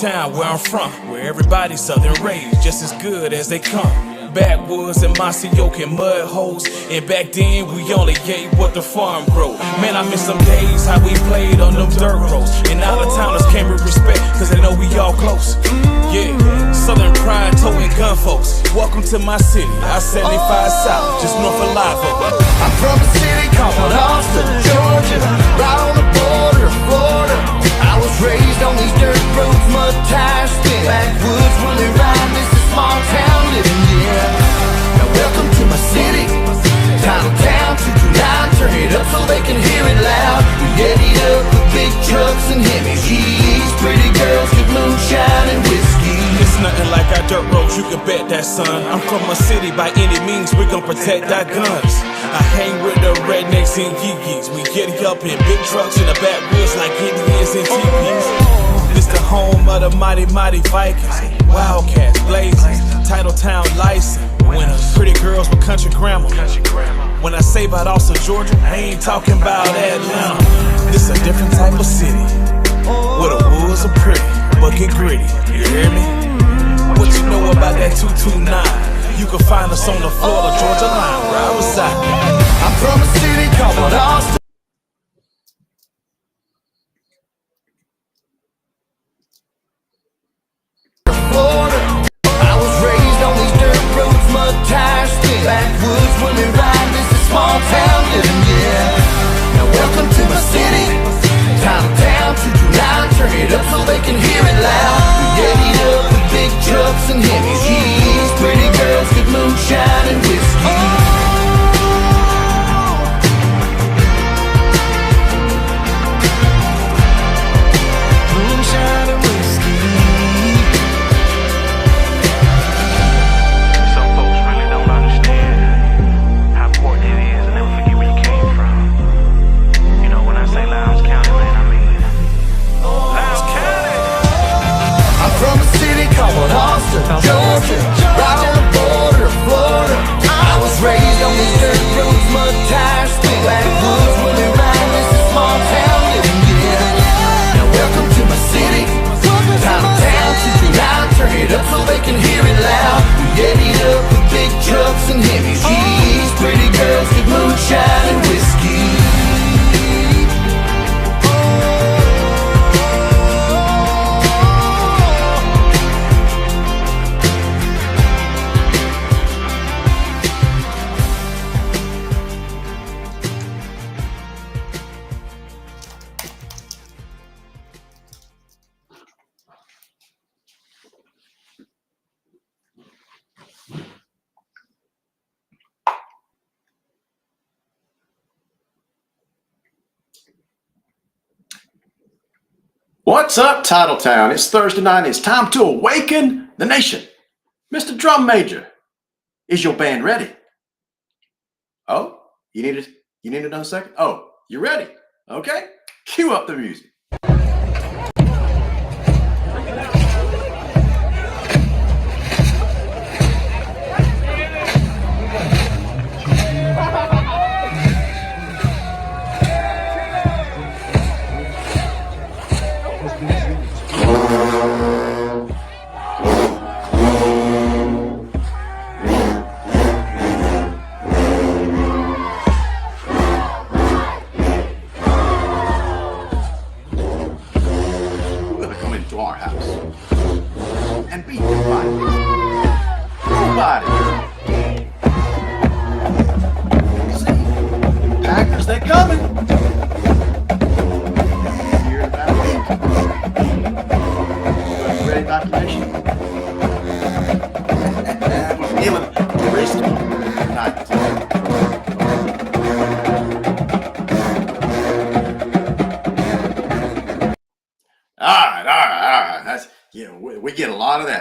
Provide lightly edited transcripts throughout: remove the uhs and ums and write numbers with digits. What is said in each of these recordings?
town where I'm from, where everybody's southern raised, just as good as they come. Backwoods and mossy oak and mud holes. And back then we only ate what the farm grow. Man, I miss some days how we played on them dirt roads. And out of towners came with respect, cause they know we all close. Yeah, southern pride, toting gun folks. Welcome to my city, I-75 South, just north of Live Oak. I'm from a city called Austin, Georgia, right on the border of Florida. I was raised on these dirt roads, mud tires, spin backwoods, really ride this is small town living, yeah. Now welcome to my city, Title Town, 229, turn it up so they can hear it loud. We get it up with big trucks and Hemis, G's, pretty girls get moonshine and whiskey. It's nothing like our dirt roads, you can bet that, son. I'm from a city, by any means, we gon' protect our guns. I hang with the rednecks and yee-yees. We get up in big trucks in the backwoods like Indians and teepees. This the home of the mighty, mighty Vikings. Wildcats, blazing, Titletown license. Winners, pretty girls with country grammar. When I say about Austin, Georgia, I ain't talking about Atlanta. This a different type of city, where the woods are pretty, but get gritty, you hear me? What you know about that 229? You can find us on the Florida, Georgia line, where I reside. I'm from a city called Austin. Florida. I was raised on these dirt roads, mud tires, spin backwoods, when they ride, this is small town living, yeah. Now welcome to my city, Title Town, 229, turn it up so they can hear it loud. We get it up with big trucks and Hemis, G's, pretty girls get moonshine and whiskey. Moonshine and whiskey. Some folks really don't understand how important it is to never forget where you came from. You know, when I say Lowndes County, man, I mean Lowndes County. I'm from a city called Austin, Georgia, right on the border of Florida. I was raised on these dirt roads, mud tires, spin backwoods, when they ride, this is small town living, yeah. Now welcome to my city, Title Town, 229, turn it up so they can hear it loud. We get it up with big trucks and Hemis, G's, pretty girls get moonshine and whiskey. What's up, Titletown? It's Thursday night. It's time to awaken the nation. Mr. Drum Major, is your band ready? Oh, you need another second? Oh, you ready? Okay, cue up the music.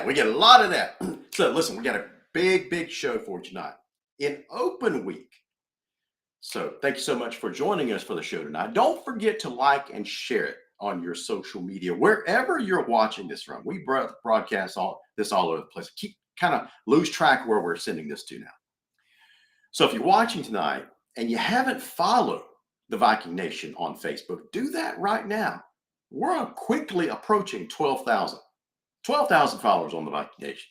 We get a lot of that. So listen, we got a big show for you tonight in open week. So thank you so much for joining us for the show tonight. Don't forget to like and share it on your social media, wherever you're watching this from. We broadcast all over the place. Kind of lose track of where we're sending this to now. So if you're watching tonight and you haven't followed the Viking Nation on Facebook, do that right now. We're quickly approaching 12,000. 12,000 followers on the Viking Nation.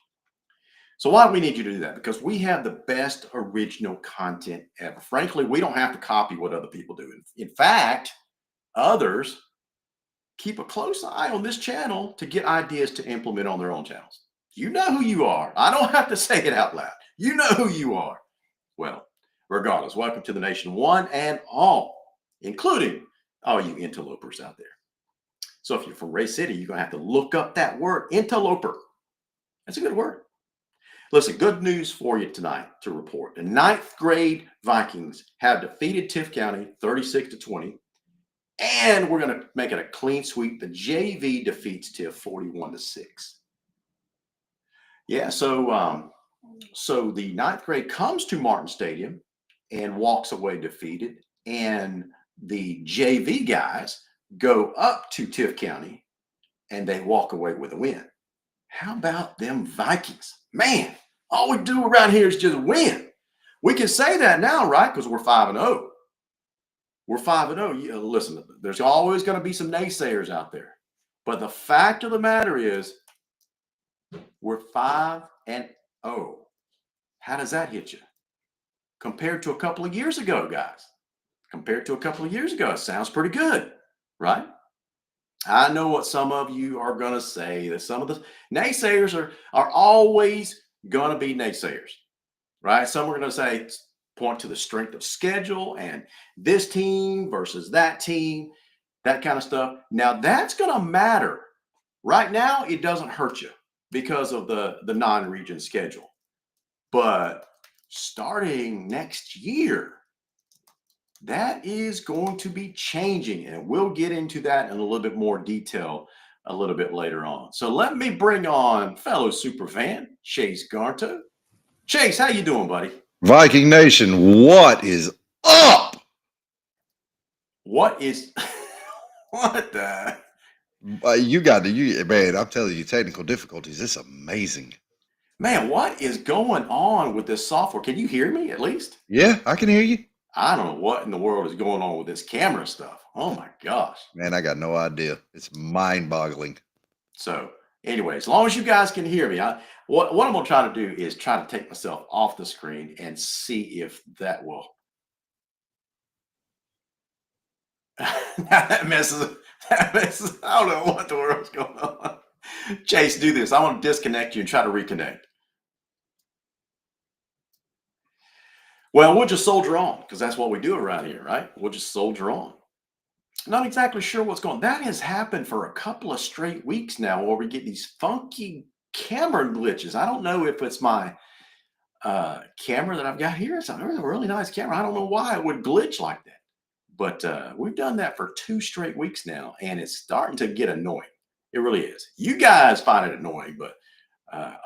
So why do we need you to do that? Because we have the best original content ever. Frankly, we don't have to copy what other people do. In fact, others keep a close eye on this channel to get ideas to implement on their own channels. You know who you are. I don't have to say it out loud. You know who you are. Well, regardless, welcome to the nation, one and all, including all you interlopers out there. So if you're from Ray City, you're going to have to look up that word, interloper. That's a good word. Listen, good news for you tonight to report. The 9th grade Vikings have defeated Tift County 36-20. And we're going to make it a clean sweep. The JV defeats Tift 41-6. Yeah, so the 9th grade comes to Martin Stadium and walks away defeated. And the JV guys go up to Tift County and they walk away with a win. How about them Vikings? Man, all we do around here is just win. We can say that now, right? Because we're 5-0. We're 5-0. Listen, there's always going to be some naysayers out there. But the fact of the matter is, we're 5-0. How does that hit you? Compared to a couple of years ago, guys. Compared to a couple of years ago, it sounds pretty good, right? I know what some of you are going to say, that some of the naysayers are always going to be naysayers, right? Some are going to say, point to the strength of schedule and this team versus that team, that kind of stuff. Now, that's going to matter. Right now, it doesn't hurt you because of the non-region schedule. But starting next year, that is going to be changing, and we'll get into that in a little bit more detail a little bit later on. So let me bring on fellow superfan, Chase Garto. Chase, how you doing, buddy? Viking Nation, what is up? What is what the Man, I'm telling you, technical difficulties. It's amazing. man, what is going on with this software? Can you hear me at least? Yeah, I can hear you. I don't know what in the world is going on with this camera stuff. Oh my gosh. Man, I got no idea. It's mind-boggling. So anyway, as long as you guys can hear me, what I'm going to try to do is try to take myself off the screen and see if that will. that messes. I don't know what the world's going on. Chase, do this. I want to disconnect you and try to reconnect. Well, we'll just soldier on because that's what we do around here, right? We'll just soldier on. Not exactly sure what's going on. That has happened for a couple of straight weeks now where we get these funky camera glitches. I don't know if it's my camera that I've got here. It's a really nice camera. I don't know why it would glitch like that. But we've done that for 2 straight weeks now, and it's starting to get annoying. It really is. You guys find it annoying, but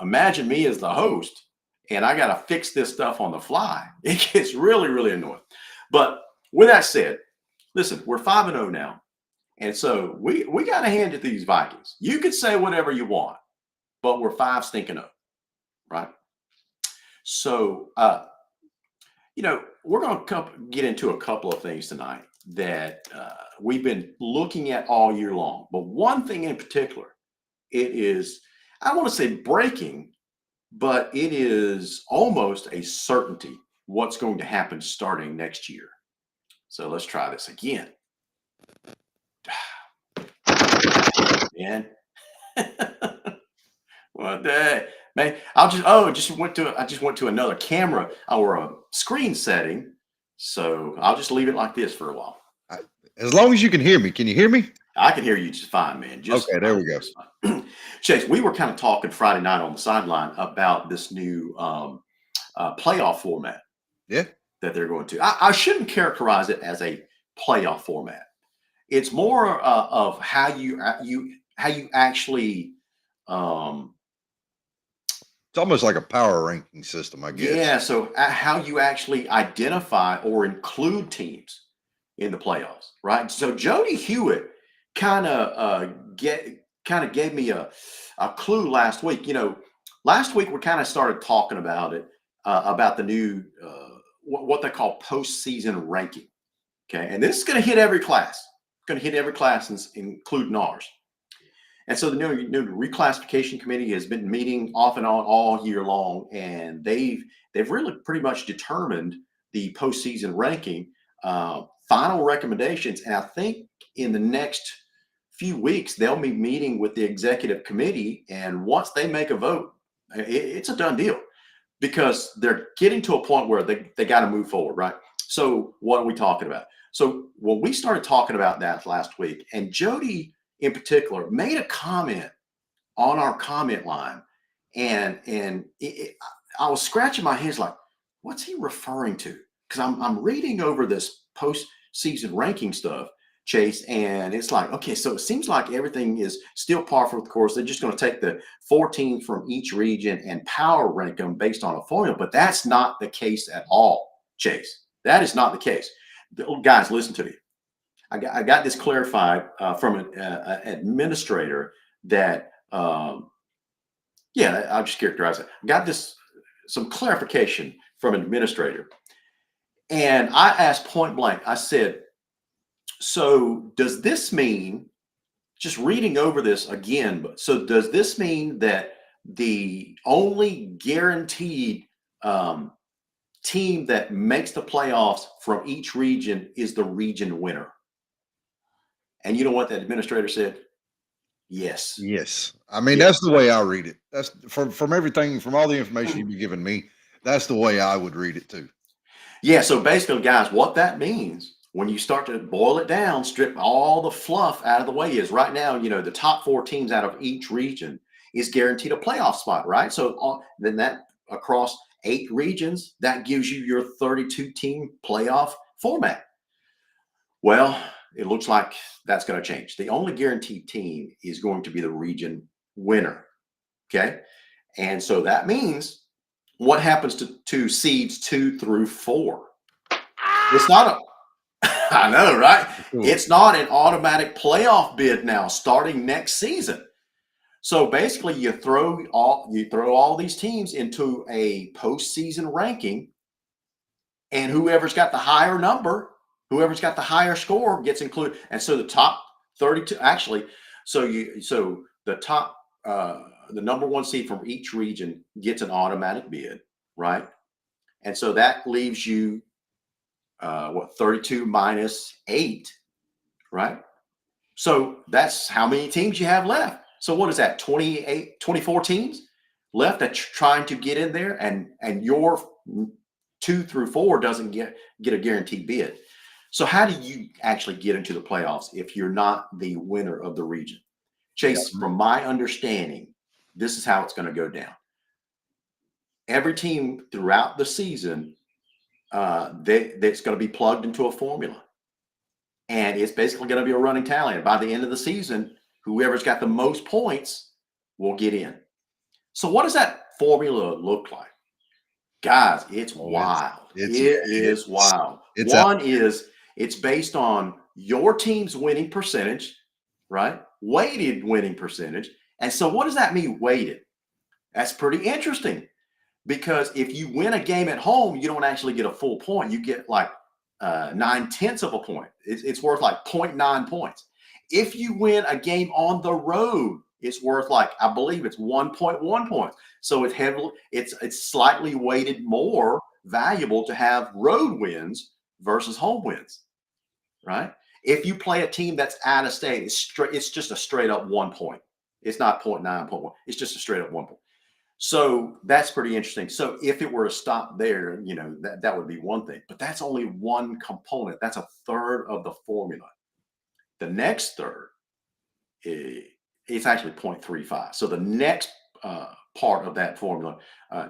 imagine me as the host, and I got to fix this stuff on the fly. It gets really, really annoying. But with that said, listen, we're 5-0 now. And so we got to hand it to these Vikings. You could say whatever you want, but we're 5-0, right? So, we're going to get into a couple of things tonight that we've been looking at all year long. But one thing in particular, it is, I want to say breaking, but it is almost a certainty what's going to happen starting next year. So let's try this again. Man. What the heck? Man, I just went to another camera or a screen setting. So I'll just leave it like this for a while. As long as you can hear me. Can you hear me? I can hear you just fine, man. Okay, there we go. Chase, we were kind of talking Friday night on the sideline about this new playoff format. Yeah. That they're going to. I shouldn't characterize it as a playoff format. It's more of how you actually. It's almost like a power ranking system, I guess. Yeah. So how you actually identify or include teams in the playoffs, right? So Jody Hewitt kind of gave me a clue last week. Last week we kind of started talking about it, about the new what they call postseason ranking. Okay, and this is going to hit every class. It's going to hit every class, including ours. And so the new reclassification committee has been meeting off and on all year long, and they've really pretty much determined the postseason ranking, final recommendations. And I think in the next few weeks they'll be meeting with the executive committee, and once they make a vote, it's a done deal, because they're getting to a point where they got to move forward, right? So what are we talking about? So when we started talking about that last week, and Jody in particular made a comment on our comment line, and I was scratching my head like, what's he referring to? Because I'm reading over this postseason ranking stuff, Chase, and it's like, okay, so it seems like everything is still par for the course. They're just going to take the 14 from each region and power rank them based on a formula, but that's not the case at all, Chase. That is not the case. Guys, listen to me. I got this clarified from an administrator that, I'll just characterize it. I got some clarification from an administrator. And I asked point blank, I said, so does this mean, just reading over this again, so does this mean that the only guaranteed team that makes the playoffs from each region is the region winner? And you know what that administrator said? Yes. Yes. I mean, that's the way I read it. That's from everything, from all the information you've been giving me, that's the way I would read it too. Yeah. So basically, guys, what that means when you start to boil it down, strip all the fluff out of the way, is right now, the top 4 teams out of each region is guaranteed a playoff spot, right? So then that across 8 regions, that gives you your 32 team playoff format. Well, it looks like that's going to change. The only guaranteed team is going to be the region winner. Okay. And so that means what happens to seeds 2 through 4? It's not I know, right? Cool. It's not an automatic playoff bid now starting next season. So basically you throw all these teams into a postseason ranking, and whoever's got the higher number, whoever's got the higher score gets included. And so the top 32, actually, the top, the number 1 seed from each region gets an automatic bid, right? And so that leaves you, 32 minus 8, right? So that's how many teams you have left. So what is that? 24 teams left that you're trying to get in there, and your 2 through 4 doesn't get a guaranteed bid. So how do you actually get into the playoffs if you're not the winner of the region? Chase, from my understanding, this is how it's going to go down. Every team throughout the season, that's going to be plugged into a formula, and it's basically going to be a running tally. And by the end of the season, whoever's got the most points will get in. So what does that formula look like? Guys, it's wild. It is wild. It's based on your team's winning percentage, right? Weighted winning percentage. And so what does that mean, weighted? That's pretty interesting, because if you win a game at home, you don't actually get a full point. You get like 9/10 of a point. It's worth like 0.9 points. If you win a game on the road, it's worth like, I believe it's 1.1 points. So it's slightly weighted more valuable to have road wins versus home wins, right? If you play a team that's out of state, it's just a straight up 1 point. It's not 0.9, 0.1. It's just a straight up 1 point. So that's pretty interesting. So if it were to stop there, that would be one thing, but that's only one component. That's a third of the formula. The next third, it's actually 0.35. So the next part of that formula,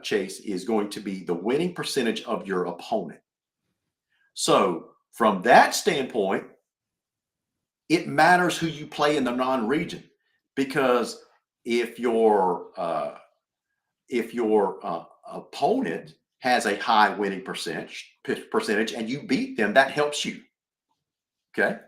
Chase, is going to be the winning percentage of your opponent. So from that standpoint, it matters who you play in the non-region, because if your opponent has a high winning percentage and you beat them, that helps you. Okay.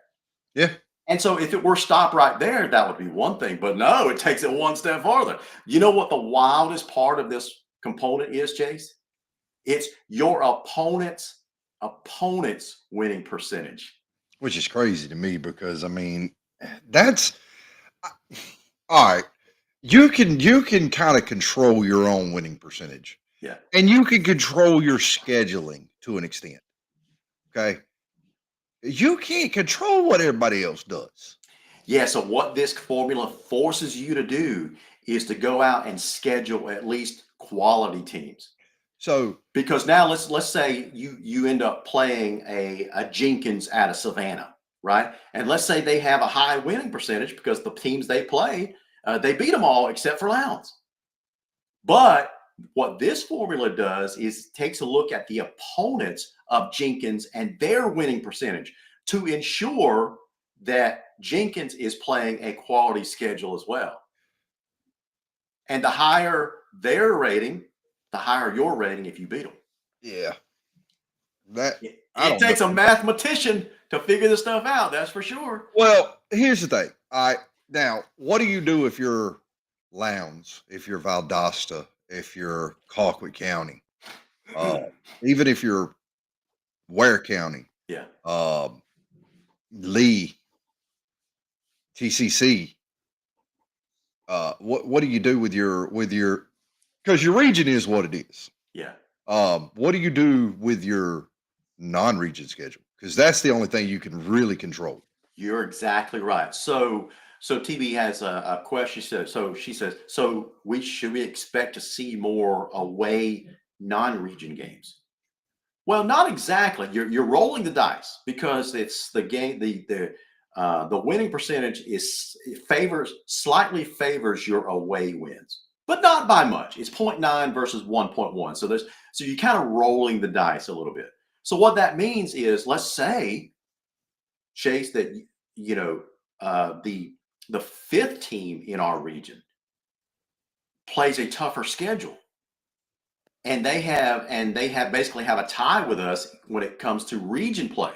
Yeah. And so if it were stopped right there, that would be one thing, but no, it takes it one step farther. You know what the wildest part of this component is, Chase? It's your opponent's winning percentage. Which is crazy to me, because I mean, that's all right, you can kind of control your own winning percentage, Yeah. and you can control your scheduling to an extent. Okay, you can't control what everybody else does. Yeah, so what this formula forces you to do is to go out and schedule at least quality teams. So Because now let's say you end up playing a Jenkins out of Savannah, right? And let's say they have a high winning percentage because the teams they play, they beat them all except for Lowndes. But what this formula does is takes a look at the opponents of Jenkins and their winning percentage to ensure that Jenkins is playing a quality schedule as well. And the higher their rating, the higher your rating if you beat them. yeah, that It, I it don't takes know. a mathematician to figure this stuff out, that's for sure. Well, here's the thing. Now, what do you do if you're Lowndes, if you're Valdosta, if you're Colquitt County, uh, even if you're Ware County, Yeah. Lee, TCC? What do you do with your because your region is what it is. Yeah. What do you do with your non-region schedule? Because that's the only thing you can really control. You're exactly right. So TB has a question. She says, so should we expect to see more away non-region games? Well, not exactly. You're rolling the dice because it's the game. The winning percentage slightly favors your away wins, but not by much. It's 0.9 versus 1.1. So you're kind of rolling the dice a little bit. So what that means is, let's say, Chase, that the fifth team in our region plays a tougher schedule. And they basically have a tie with us when it comes to region play.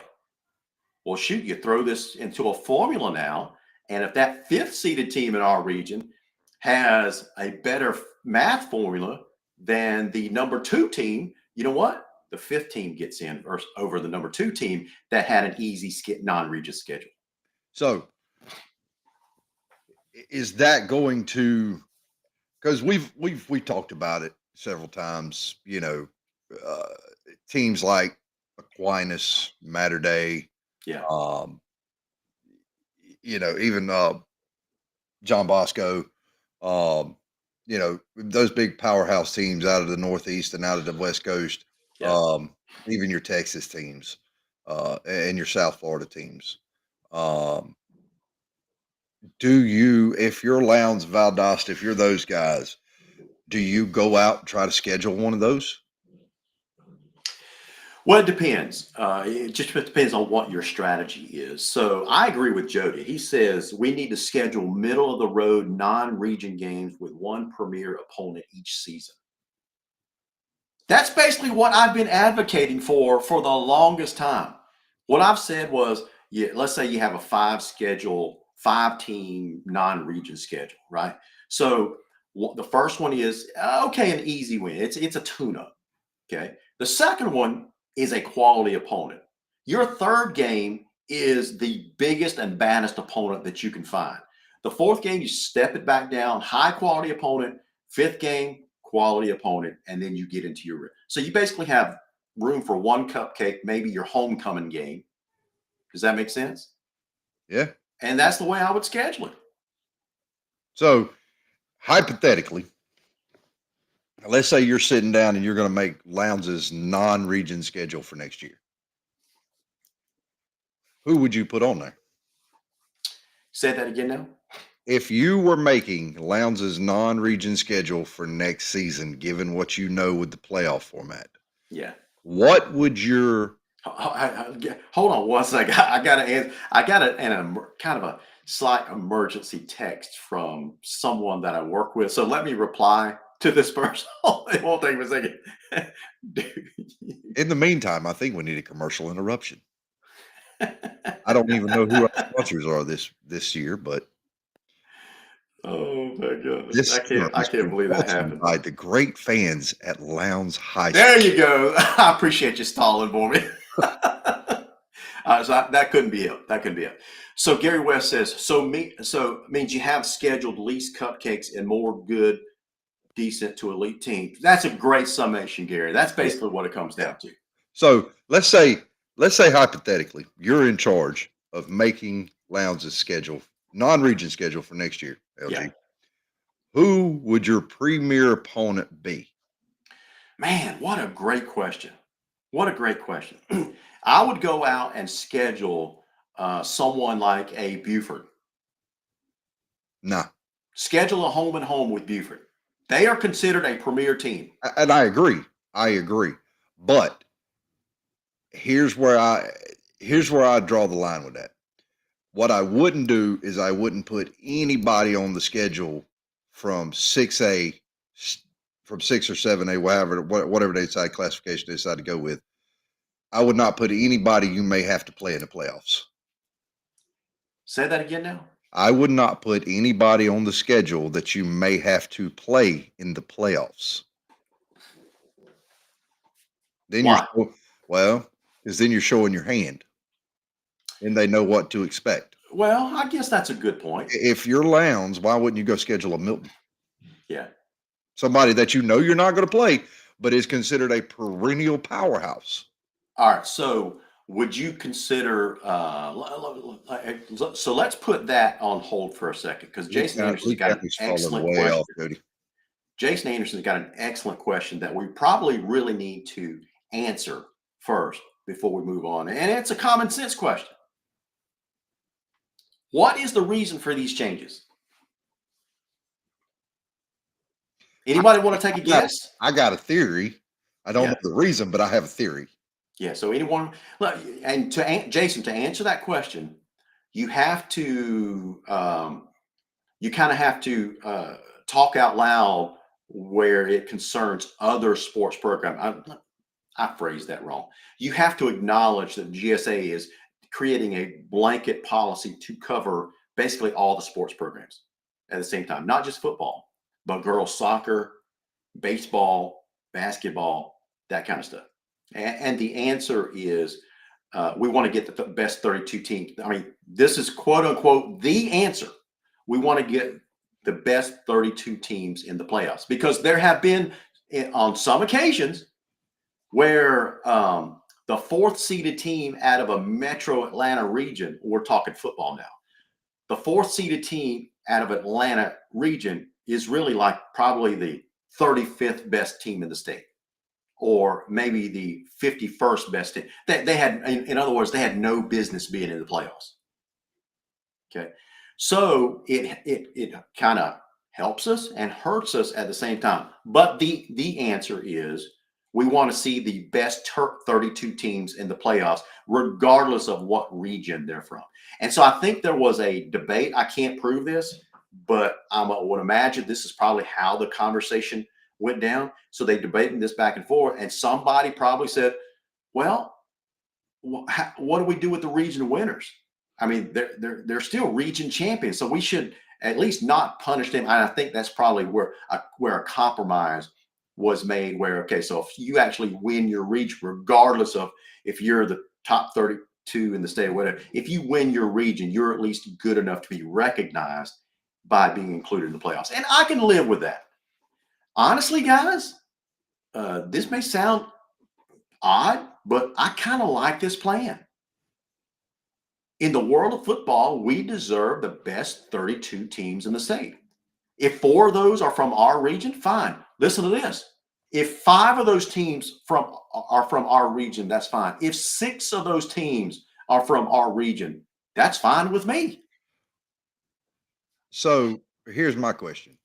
Well, shoot, you throw this into a formula now, and if that fifth seeded team in our region has a better math formula than the number 2 team, you know what? The fifth team gets in over the number 2 team that had an easy non-region schedule. So, is that going to? Because we've talked about it several times. Teams like Aquinas, Mater Dei, Yeah. Even John Bosco, those big powerhouse teams out of the Northeast and out of the West Coast, Yeah. even your Texas teams, and your South Florida teams. If you're Lowndes, Valdosta, if you're those guys, do you go out and try to schedule one of those? Well, it depends. It just depends on what your strategy is. So I agree with Jody. He says we need to schedule middle of the road non-region games with one premier opponent each season. That's basically what I've been advocating for the longest time. What I've said was, let's say you have a 5-team non-region schedule, right? So the first one is an easy win. It's a tune-up. Okay. The second one is a quality opponent. Your third game is the biggest and baddest opponent that you can find. The fourth game, you step it back down, high quality opponent. Fifth game, quality opponent, and then you get into your. So you basically have room for one cupcake, maybe your homecoming game. Does that make sense? Yeah. And that's the way I would schedule it. So, hypothetically, let's say you're sitting down and you're going to make Lowndes' non-region schedule for next year. Who would you put on there? Say that again now. If you were making Lowndes' non-region schedule for next season, given what you know with the playoff format, what would your hold on one second. I got a kind of a slight emergency text from someone that I work with. So let me reply to this person. It won't take me a second. In the meantime, I think we need a commercial interruption. I don't even know who our sponsors are this year, but oh my goodness. I can't believe that happened. By the great fans at Lowndes High School. There you go. I appreciate you stalling for me. That couldn't be it. That couldn't be it. So Gary West says, so means you have scheduled least cupcakes and more good, decent to elite teams. That's a great summation, Gary. That's basically what it comes down to. So let's say hypothetically, you're in charge of making Lowndes' schedule, non-region schedule for next year, LG. Yeah. Who would your premier opponent be? Man, what a great question. What a great question. I would go out and schedule someone like a Buford. Nah. Schedule a home and home with Buford. They are considered a premier team. And I agree. But here's where I draw the line with that. What I wouldn't do is I wouldn't put anybody on the schedule from 6A, from 6 or 7A, whatever they decide classification they decide to go with. I would not put anybody you may have to play in the playoffs. Say that again now. I would not put anybody on the schedule that you may have to play in the playoffs. Then Why? because then you're showing your hand, and they know what to expect. Well, I guess that's a good point. If you're Lowndes, why wouldn't you go schedule a Milton? Yeah. Somebody that you know you're not going to play, but is considered a perennial powerhouse. All right. So would you consider so let's put that on hold for a second, because Jason Anderson's got an excellent question. Jason Anderson's got an excellent question that we probably really need to answer first before we move on. And it's a common sense question. What is the reason for these changes? Anybody want to take a guess? I got a theory. I don't know the reason, but I have a theory. Yeah. So anyone, look, and Jason, to answer that question, you have to, you kind of have to talk out loud where it concerns other sports programs. I phrased that wrong. You have to acknowledge that GSA is creating a blanket policy to cover basically all the sports programs at the same time, not just football, but girls soccer, baseball, basketball, that kind of stuff. And the answer is we want to get the best 32 teams. I mean, this is quote unquote the answer. We want to get the best 32 teams in the playoffs, because there have been on some occasions where the fourth seeded team out of a metro Atlanta region, we're talking football now, the fourth seeded team out of Atlanta region is really like probably the 35th best team in the state, or maybe the 51st best team. They had, in other words, they had no business being in the playoffs. Okay. So it kind of helps us and hurts us at the same time. But the answer is we want to see the best 32 teams in the playoffs, regardless of what region they're from. And so I think there was a debate. I can't prove this, but I would imagine this is probably how the conversation went down. So they debated this back and forth, and somebody probably said, well, what do we do with the region winners? I mean, they're still region champions, so we should at least not punish them. And I think that's probably where a compromise was made, where, okay, so if you actually win your region, regardless of if you're the top 32 in the state or whatever, if you win your region, you're at least good enough to be recognized by being included in the playoffs. And I can live with that. Honestly, guys, this may sound odd, but I kind of like this plan. In the world of football, we deserve the best 32 teams in the state. If 4 of those are from our region, fine. Listen to this. If 5 of those teams are from our region, that's fine. If 6 of those teams are from our region, that's fine with me. So here's my question.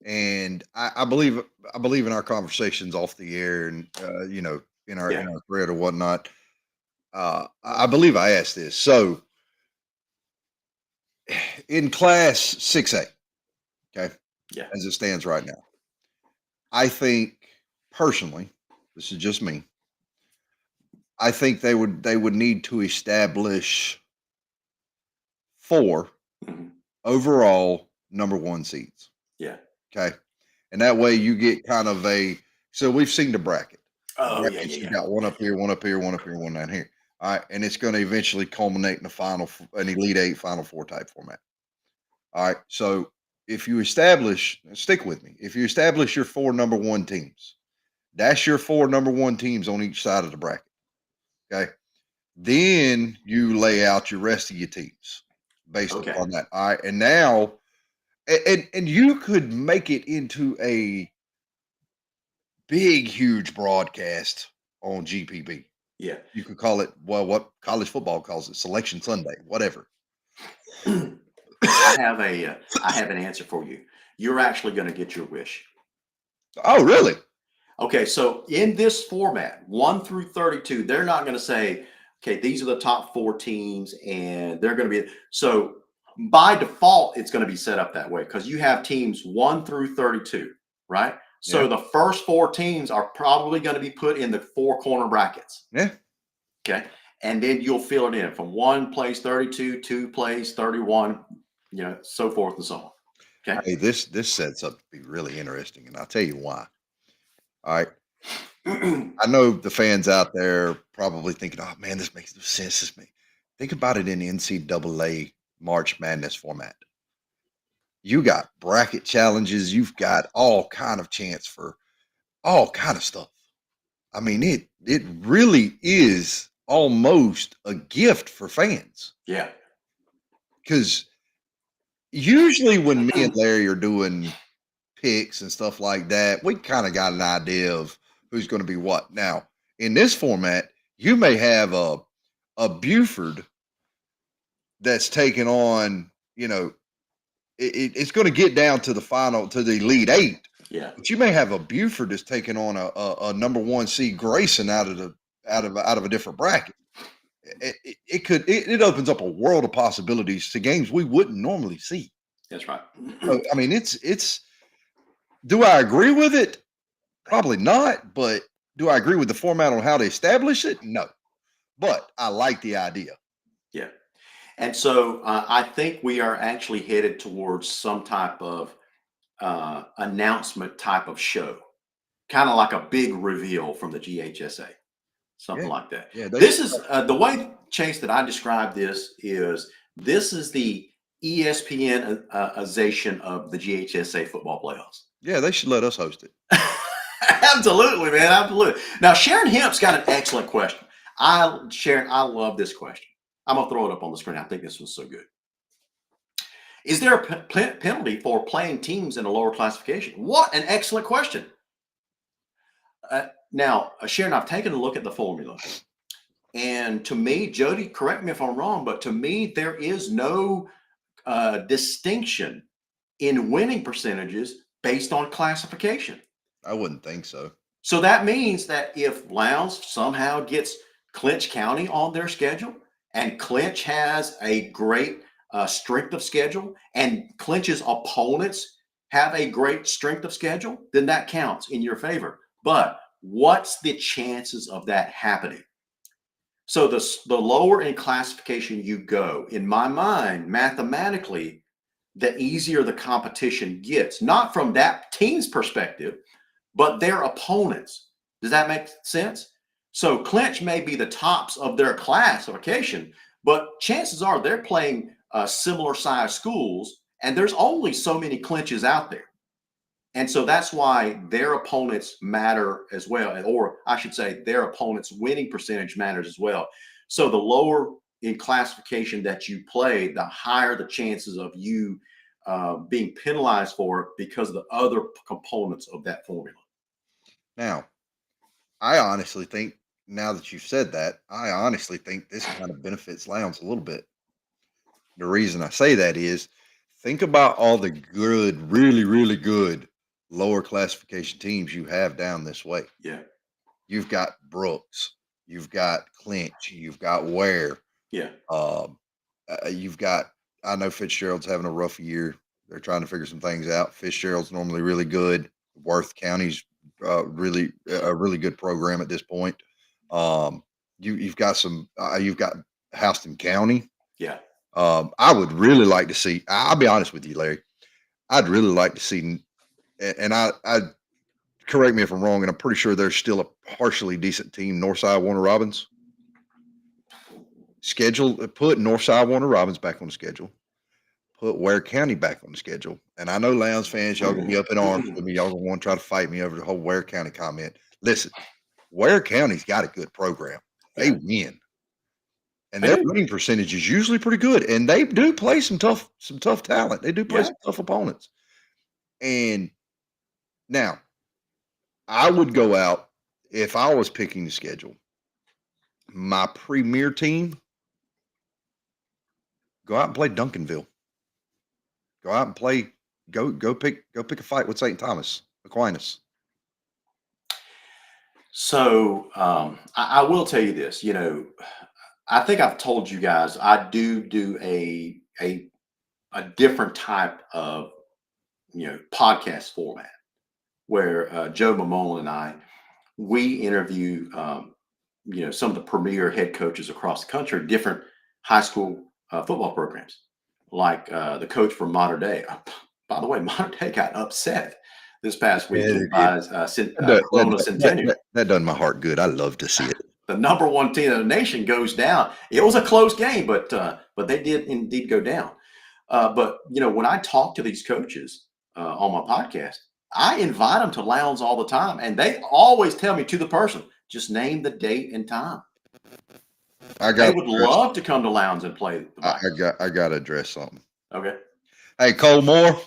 And I believe in our conversations off the air, and in our thread or whatnot. I believe I asked this. So in Class 6A, okay, as it stands right now, I think personally, this is just me, I think they would need to establish 4 overall number 1 seeds. Yeah. Okay. And that way you get kind of so we've seen the bracket. Oh, You got one up here, one up here, one up here, one down here. All right, and it's going to eventually culminate in an Elite Eight, Final Four type format. All right, so if you establish, stick with me. If you establish your four number one teams, that's your four number one teams on each side of the bracket. Okay, then you lay out your rest of your teams based Okay. upon that. All right, and now, and you could make it into a big, huge broadcast on GPB. Yeah. You could call it, well, what college football calls it, Selection Sunday, whatever. I have an answer for you. You're actually going to get your wish. Oh, really? Okay, so in this format, 1 through 32, they're not going to say, okay, these are the top 4 teams, and they're going to be so by default, it's going to be set up that way because you have teams 1 through 32, right? So Yeah. the first 4 teams are probably going to be put in the 4 corner brackets. Yeah. Okay. And then you'll fill it in from 1 plays 32, 2 plays 31, so forth and so on. Okay. Hey, this sets up to be really interesting, and I'll tell you why. All right. I know the fans out there probably thinking, "Oh man, this makes no sense." Think about it in NCAA March Madness format. You got bracket challenges. You've got all kind of chance for all kind of stuff. I mean, it really is almost a gift for fans Yeah. because usually when me and Larry are doing picks and stuff like that, we kind of got an idea of who's going to be what. Now, in this format, you may have a Buford that's taking on, it's going to get down to the Elite Eight. Yeah. But you may have a Buford that's taking on a number 1 seed Grayson out of a different bracket. It opens up a world of possibilities to games we wouldn't normally see. That's right. So, I mean, it's. Do I agree with it? Probably not. But do I agree with the format on how to establish it? No. But I like the idea. Yeah. And so I think we are actually headed towards some type of announcement type of show, kind of like a big reveal from the GHSA, something Yeah. like that. Yeah, This is the way, Chase, that I describe this is the ESPN-ization of the GHSA football playoffs. Yeah, they should let us host it. Absolutely, man. Absolutely. Now, Sharon Hemp's got an excellent question. Sharon, I love this question. I'm going to throw it up on the screen. I think this was so good. Is there a penalty for playing teams in a lower classification? What an excellent question. Now, Sharon, I've taken a look at the formula. And to me, Jody, correct me if I'm wrong, but to me, there is no distinction in winning percentages based on classification. I wouldn't think so. So that means that if Lowndes somehow gets Clinch County on their schedule, and Clinch has a great strength of schedule, and Clinch's opponents have a great strength of schedule, then that counts in your favor. But what's the chances of that happening? So the lower in classification you go, in my mind, mathematically, the easier the competition gets, not from that team's perspective, but their opponents. Does that make sense? So Clinch may be the tops of their classification, but chances are they're playing similar size schools, and there's only so many Clinches out there. And so that's why their opponents matter as well, or I should say their opponents' winning percentage matters as well. So the lower in classification that you play, the higher the chances of you being penalized for it because of the other components of that formula. Now, I honestly think, now that you've said that, I honestly think this kind of benefits Lowndes a little bit. The reason I say that is, think about all the good, really, really good lower classification teams you have down this way. Yeah. You've got Brooks, you've got Clinch, you've got Ware. Yeah. You've got, I know Fitzgerald's having a rough year. They're trying to figure some things out. Fitzgerald's normally really good. Worth County's really a really good program at this point. You've got you've got Houston County. Yeah. I would really like to see, I'll be honest with you, Larry. I'd really like to see, and I correct me if I'm wrong, and I'm pretty sure there's still a partially decent team, Northside Warner Robins. put Northside Warner Robins back on the schedule, put Ware County back on the schedule. And I know Lowndes fans, y'all gonna be up in arms with me. Y'all gonna want to try to fight me over the whole Ware County comment. Listen, Ware County's got a good program. They win. And their winning percentage is usually pretty good. And they do play some tough talent. They do play some tough opponents. And now, I would go out if I was picking the schedule. My premier team, go out and play Duncanville. Go out and play. Go pick a fight with St. Thomas Aquinas. So I will tell you this. I think I've told you guys I do a different type of podcast format where Joe Mamone and we interview some of the premier head coaches across the country, different high school football programs, like the coach from Modern Day. By the way, Modern Day got upset this past weekend by Corona Centennial. That done my heart good. I love to see it. The number one team in the nation goes down. It was a close game, but they did indeed go down. But when I talk to these coaches on my podcast, I invite them to Lowndes all the time, and they always tell me to the person, just name the date and time. They would love to come to Lowndes and play. I got to address something. Okay. Hey, Cole Moore.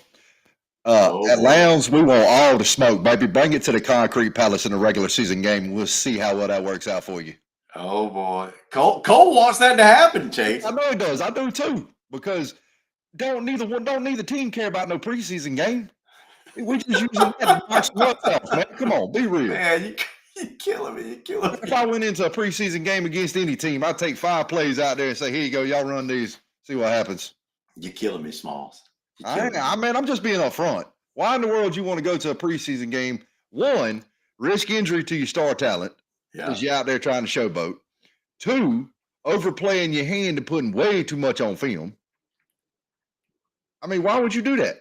At Lowndes, we want all the smoke, baby. Bring it to the Concrete Palace in the regular season game. We'll see how well that works out for you. Oh boy, Cole wants that to happen, Chase. I know he does. I do too. Because don't neither team care about no preseason game. We just using that to box the rust off, man. Come on, be real. Man, you're killing me. You're killing me. If I went into a preseason game against any team, I'd take 5 plays out there and say, "Here you go, y'all run these. See what happens." You're killing me, Smalls. I'm just being upfront. Why in the world you want to go to a preseason game? 1, risk injury to your star talent because you're out there trying to showboat. 2, overplaying your hand and putting way too much on film. I mean, why would you do that?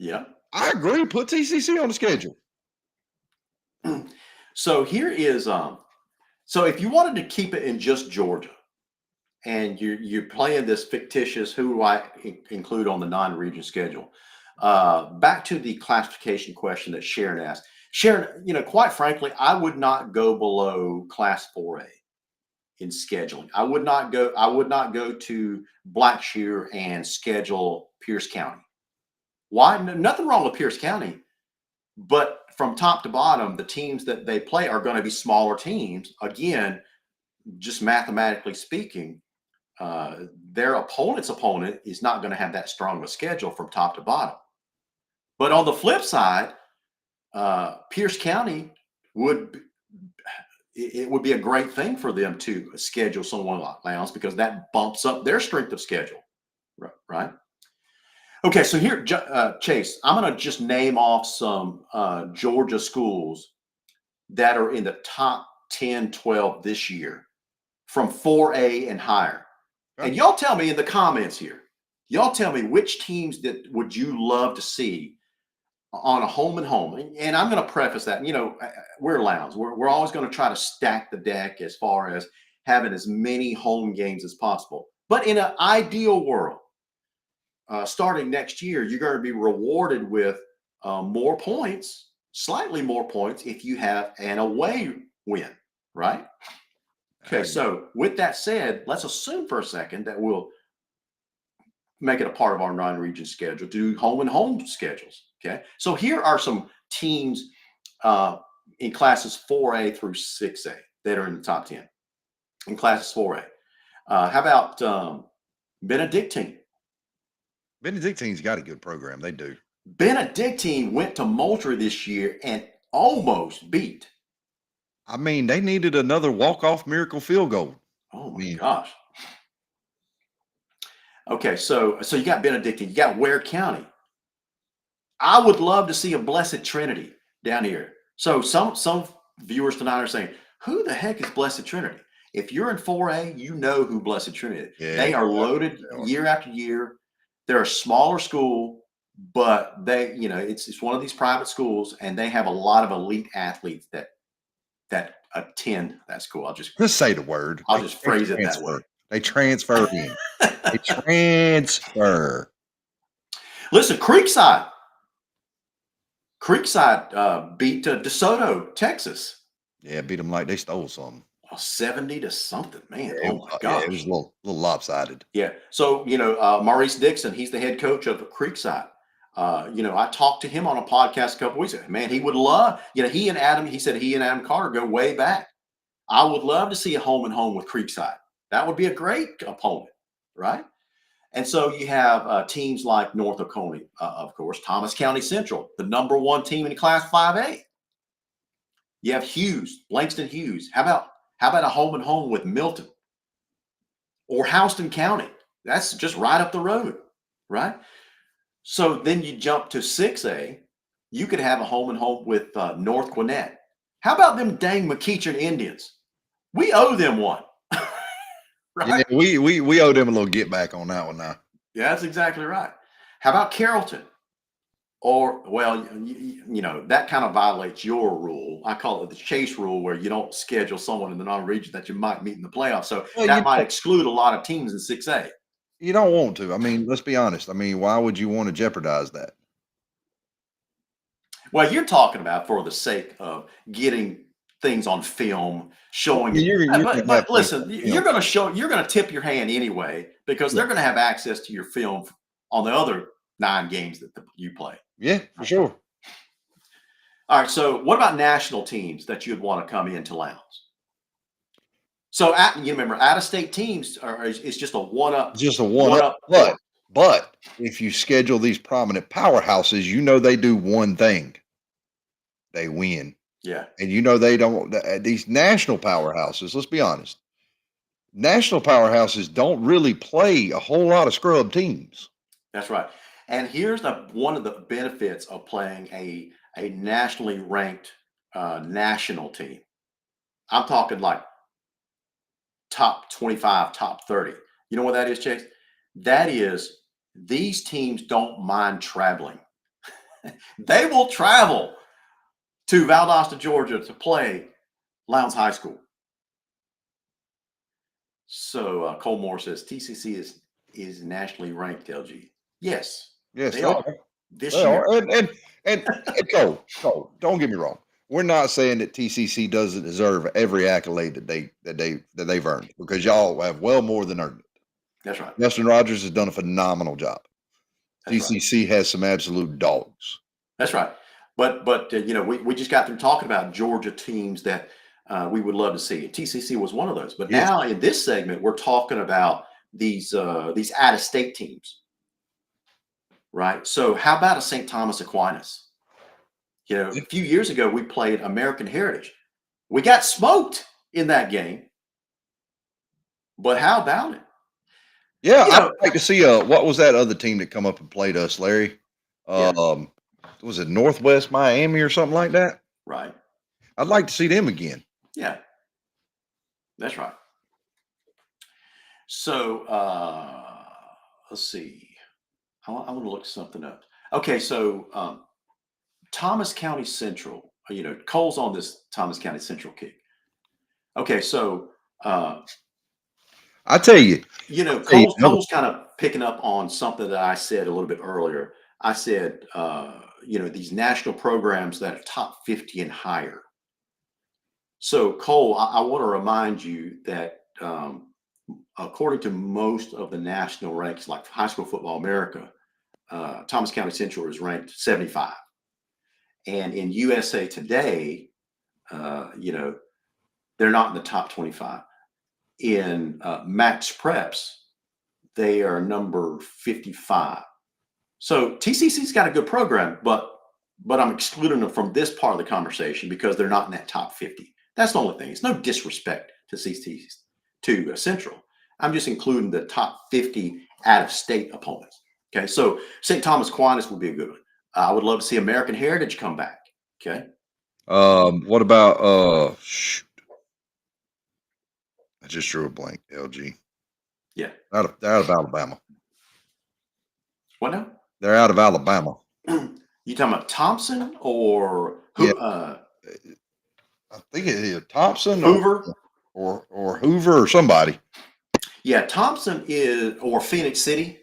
Yeah. I agree. Put TCC on the schedule. So here is so if you wanted to keep it in just Georgia, and you're playing this fictitious, who do I include on the non-region schedule? Back to the classification question that Sharon asked. Sharon, quite frankly, I would not go below Class 4A in scheduling. I would not go to Blackshear and schedule Pierce County. Why? Nothing wrong with Pierce County, but from top to bottom, the teams that they play are going to be smaller teams. Again, just mathematically speaking, their opponent's opponent is not going to have that strong of a schedule from top to bottom. But on the flip side, Pierce County would be a great thing for them to schedule someone like Lowndes because that bumps up their strength of schedule, right? Okay, so here, Chase, I'm going to just name off some Georgia schools that are in the top 10, 12 this year from 4A and higher. And y'all tell me in the comments here, y'all tell me which teams that would you love to see on a home and home. And I'm going to preface that, we're Lowndes. We're always going to try to stack the deck as far as having as many home games as possible. But in an ideal world, starting next year, you're going to be rewarded with more points, slightly more points if you have an away win, right? Okay, so with that said, let's assume for a second that we'll make it a part of our non-region schedule, do home and home schedules. Okay, so here are some teams in classes 4A through 6A that are in the top 10 in classes 4A. How about Benedictine? Benedictine's got a good program. They do. Benedictine went to Moultrie this year and almost beat. I mean, they needed another walk-off miracle field goal. Oh my gosh. Okay, so you got Benedictine, you got Ware County. I would love to see a Blessed Trinity down here. So some viewers tonight are saying, who the heck is Blessed Trinity? If you're in 4A, you know who Blessed Trinity is. Yeah, they are loaded year after year. They're a smaller school, but they, it's one of these private schools, and they have a lot of elite athletes that attend that school. I'll just say the word. I'll just phrase it that way. They transfer in. They transfer. Listen, Creekside beat DeSoto, Texas. Yeah, beat them like they stole something. 70 to something, man. Yeah, Oh my yeah, it gosh. was a little lopsided. Yeah. So, Maurice Dixon, he's the head coach of Creekside. I talked to him on a podcast a couple weeks ago. Man, he would love, he and Adam Carter go way back. I would love to see a home and home with Creekside. That would be a great opponent, right? And so you have teams like North Oconee, of course, Thomas County Central, the number one team in Class 5A. You have Hughes, Langston Hughes. How about a home and home with Milton or Houston County? That's just right up the road, right? So then you jump to 6A. You could have a home and home with North Gwinnett. How about them dang McEachern Indians? We owe them one. Right? Yeah, we owe them a little get back on that one now. Yeah, that's exactly right. How about Carrollton? Or, well, that kind of violates your rule. I call it the Chase rule, where you don't schedule someone in the non-region that you might meet in the playoffs. So that might exclude a lot of teams in 6A. You don't want to. I mean, let's be honest. I mean, why would you want to jeopardize that? Well, you're talking about for the sake of getting things on film, showing. But listen, you're going to tip your hand anyway, because they're going to have access to your film on the other 9 games that you play. Yeah, for sure. All right. So what about national teams that you'd want to come into Lowndes? So remember, out-of-state teams is just a one-up. Just a one-up. But if you schedule these prominent powerhouses, they do one thing. They win. Yeah. And they don't. These national powerhouses, let's be honest, national powerhouses don't really play a whole lot of scrub teams. That's right. And here's one of the benefits of playing a nationally ranked national team. I'm talking like top 25, top 30. You know what that is, Chase? That is, these teams don't mind traveling. They will travel to Valdosta, Georgia to play Lowndes High School. So Cole Moore says TCC is nationally ranked, LG. Yes, they are. This year. And Cole, don't get me wrong. We're not saying that TCC doesn't deserve every accolade that they've earned, because y'all have well more than earned it. That's right. Justin Rogers has done a phenomenal job. TCC has some absolute dogs. That's right. But we just got through talking about Georgia teams that we would love to see. TCC was one of those. But now in this segment, we're talking about these out-of-state teams. Right. So how about a St. Thomas Aquinas? A few years ago, we played American Heritage. We got smoked in that game. But how about it? Yeah, I'd like to see what was that other team that come up and played us, Larry? Was it Northwest Miami or something like that? Right. I'd like to see them again. Yeah. That's right. So let's see. I want to look something up. Okay, so Thomas County Central, Cole's on this Thomas County Central kick. Okay, so I tell you, Cole's kind of picking up on something that I said a little bit earlier. I said, these national programs that are top 50 and higher. So Cole, I want to remind you that according to most of the national ranks, like High School Football America, Thomas County Central is ranked 75. And in USA Today, they're not in the top 25. In Max Preps, they are number 55. So TCC's got a good program, but I'm excluding them from this part of the conversation because they're not in that top 50. That's the only thing. It's no disrespect to Central. I'm just including the top 50 out-of-state opponents. Okay, so St. Thomas Aquinas would be a good one. I would love to see American Heritage come back. Okay. What about shoot? I just drew a blank. LG. Yeah. They're out of Alabama. What now? They're out of Alabama. You talking about Thompson or who? Yeah. I think it is Thompson Hoover or Hoover or somebody. Yeah, Thompson is or Phoenix City.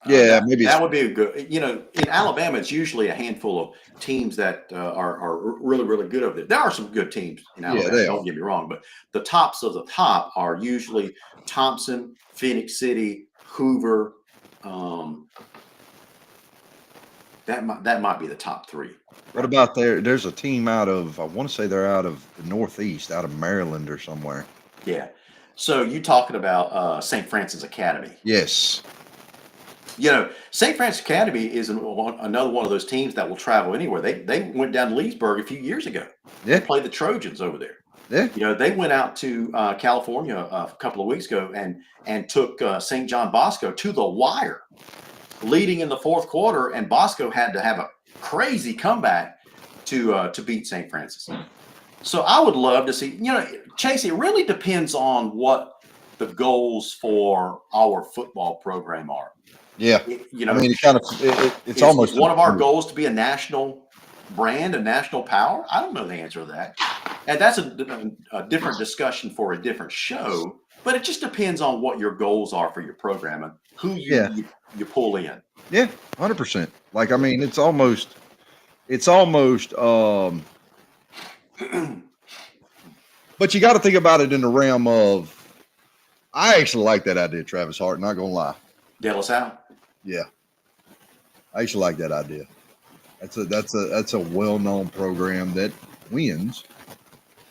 Yeah, maybe that it's, would be a good. In Alabama, it's usually a handful of teams that are really really good over there. There are some good teams in yeah, Alabama. they are. Don't get me wrong, but the tops of the top are usually Thompson, Phoenix City, Hoover. Um, that might be the top three. What about there? There's a team out of, I want to say they're out of the Northeast, out of Maryland or somewhere. Yeah. So you talking about St. Francis Academy? Yes. St. Francis Academy is another one of those teams that will travel anywhere. They went down to Leesburg a few years ago. Yeah. They played the Trojans over there. Yeah. They went out to California a couple of weeks ago and took St. John Bosco to the wire, leading in the fourth quarter, and Bosco had to have a crazy comeback to beat St. Francis. So I would love to see. Chase, it really depends on what the goals for our football program are. Yeah. I mean, it's almost one of our goals to be a national brand, a national power. I don't know the answer to that, and that's a different discussion for a different show. But it just depends on what your goals are for your program and who you pull in. Yeah, 100%. Like, I mean, it's almost. But you got to think about it in the realm of. I actually like that idea, Travis Hart. Not gonna lie. De La Salle. Yeah, I actually like that idea. That's a well-known program that wins.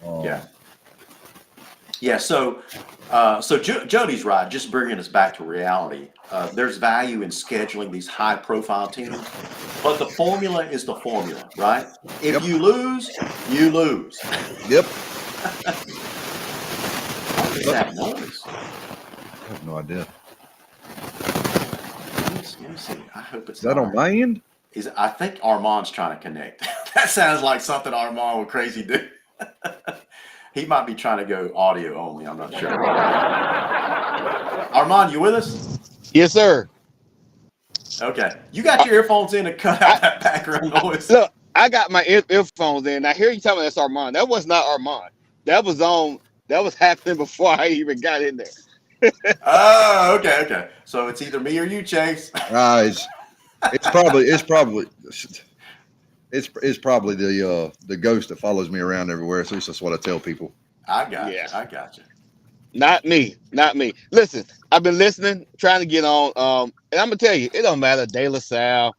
Yeah. So Jody's right. Just bringing us back to reality. There's value in scheduling these high-profile teams, but the formula is the formula, right? If you lose, you lose. Yep. What is that noise? I have no idea. Let me see. I hope it's Is that on my end? I think Armand's trying to connect. That sounds like something Armand would crazy do. He might be trying to go audio only. I'm not sure. Armand, you with us? Yes, sir. Okay. You got your earphones in to cut out that background noise. Look, I got my earphones in. I hear you telling me that's Armand. That was not Armand. That was happening before I even got in there. Oh, okay. So it's either me or you, Chase. It's probably the ghost that follows me around everywhere. At least that's what I tell people. I got you. Not me. Listen, I've been listening, trying to get on. And I'm gonna tell you, it don't matter. De La Salle,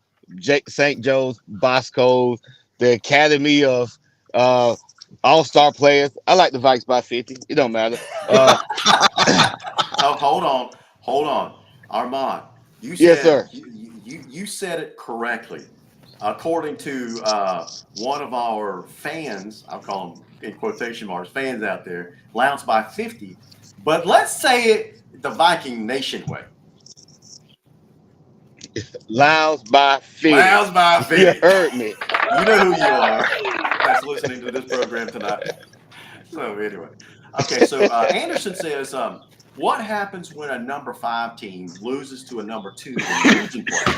St. Joe's, Bosco, the Academy of All-Star players. I like the Vikes by 50. It don't matter. Oh, hold on, Armand. You said, yes, sir. You said it correctly. According to one of our fans, I'll call them in quotation marks, fans out there, Lowndes by 50. But let's say it the Viking Nation way. Lowndes by 50. Lowndes by 50. You heard me. You know who you are. That's listening to this program tonight. So anyway, okay. So Anderson says, what happens when a number 5 team loses to a number 2 in region play?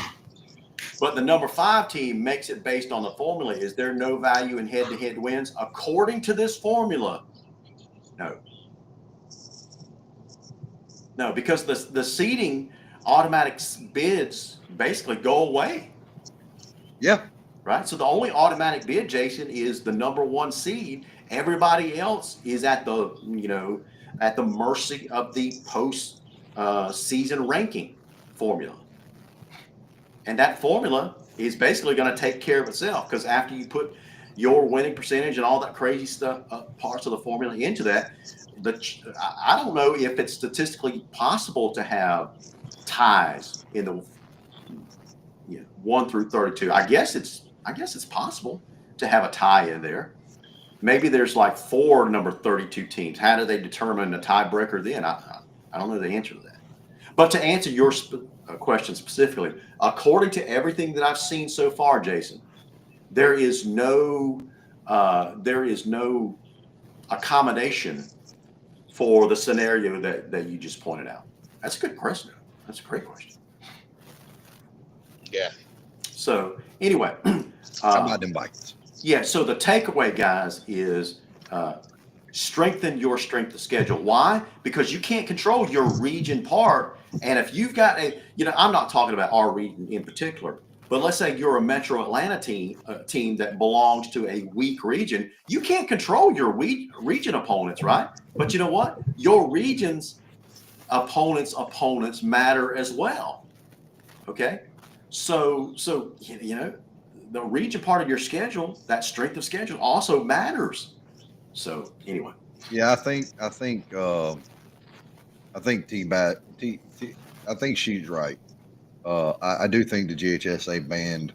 But the number 5 team makes it based on the formula. Is there no value in head-to-head wins? According to this formula, no, because the seeding automatic bids basically go away. Yeah. Right. So the only automatic bid, Jason, is the number 1 seed. Everybody else is at the mercy of the post season ranking formula. And that formula is basically going to take care of itself, because after you put your winning percentage and all that crazy stuff, parts of the formula into that, I don't know if it's statistically possible to have ties in the 1 through 32. I guess it's possible to have a tie in there. Maybe there's like 4 number 32 teams. How do they determine a tiebreaker then? I don't know the answer to that. But to answer your question specifically, according to everything that I've seen so far, Jason, there is no accommodation for the scenario that you just pointed out. That's a good question. That's a great question. Yeah. So anyway, How about them Vikings? Yeah. So the takeaway, guys, is strengthen your strength of schedule. Why? Because you can't control your region part. And if you've got I'm not talking about our region in particular, but let's say you're a Metro Atlanta team that belongs to a weak region. You can't control your weak region opponents, right? But you know what? Your region's opponents matter as well. Okay, so the region part of your schedule, that strength of schedule, also matters. So anyway, Yeah, I think I think she's right. I do think the GHSA banned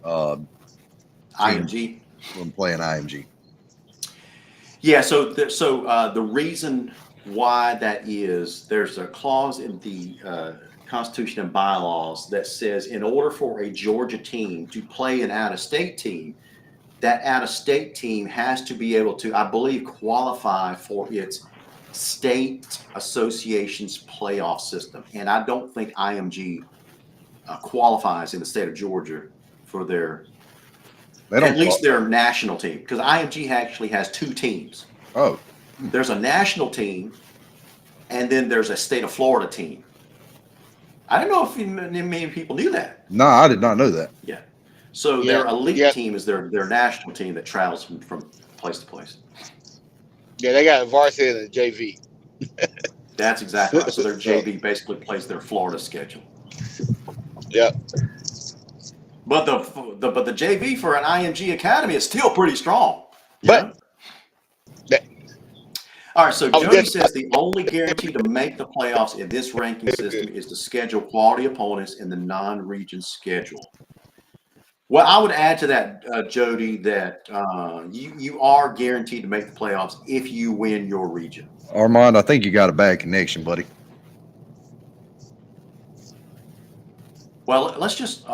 IMG. from playing IMG. Yeah. So the reason why that is, there's a clause in the Constitution and bylaws that says in order for a Georgia team to play an out-of-state team, that out-of-state team has to be able to, I believe, qualify for its state association's playoff system. And I don't think IMG qualifies in the state of Georgia for at least their national team, because IMG actually has two teams. Oh, There's a national team, and then there's a state of Florida team. I don't know if many people knew that. no, I did not know that. Yeah. So their elite team is their national team that travels from place to place. Yeah, they got a varsity and a JV. That's exactly right. So their JV basically plays their Florida schedule. Yep. But the JV for an IMG academy is still pretty strong. But all right, so Jody says the only guarantee to make the playoffs in this ranking system is to schedule quality opponents in the non-region schedule. Well, I would add to that, Jody, that you are guaranteed to make the playoffs if you win your region. Armand, I think you got a bad connection, buddy. Well, let's just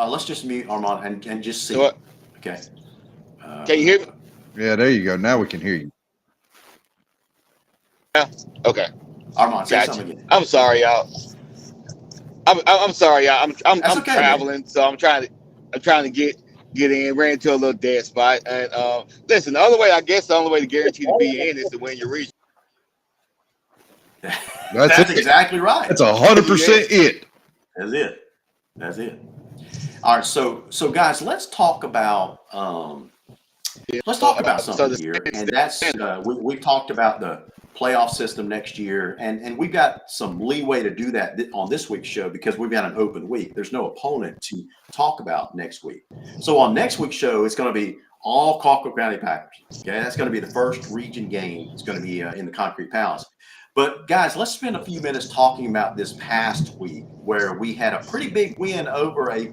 mute Armand and just see. What? Okay. Can you hear me? Yeah, there you go. Now we can hear you. Yeah. Okay. Armand, say Gotcha. something again. I'm sorry, y'all. I'm sorry, y'all. I'm okay, traveling, man. so I'm trying to get in. Ran into a little dead spot, and listen. The only way to guarantee to be in is to win your region. That's exactly right. That's 100% it. That's it. All right, so guys, let's talk about something here, and that's we talked about the playoff system next year, and we've got some leeway to do that on this week's show because we've got an open week. There's no opponent to talk about next week. So on next week's show, it's going to be all Colquitt County Packers. Okay, that's going to be the first region game. It's going to be in the Concrete Palace. But guys, let's spend a few minutes talking about this past week where we had a pretty big win over a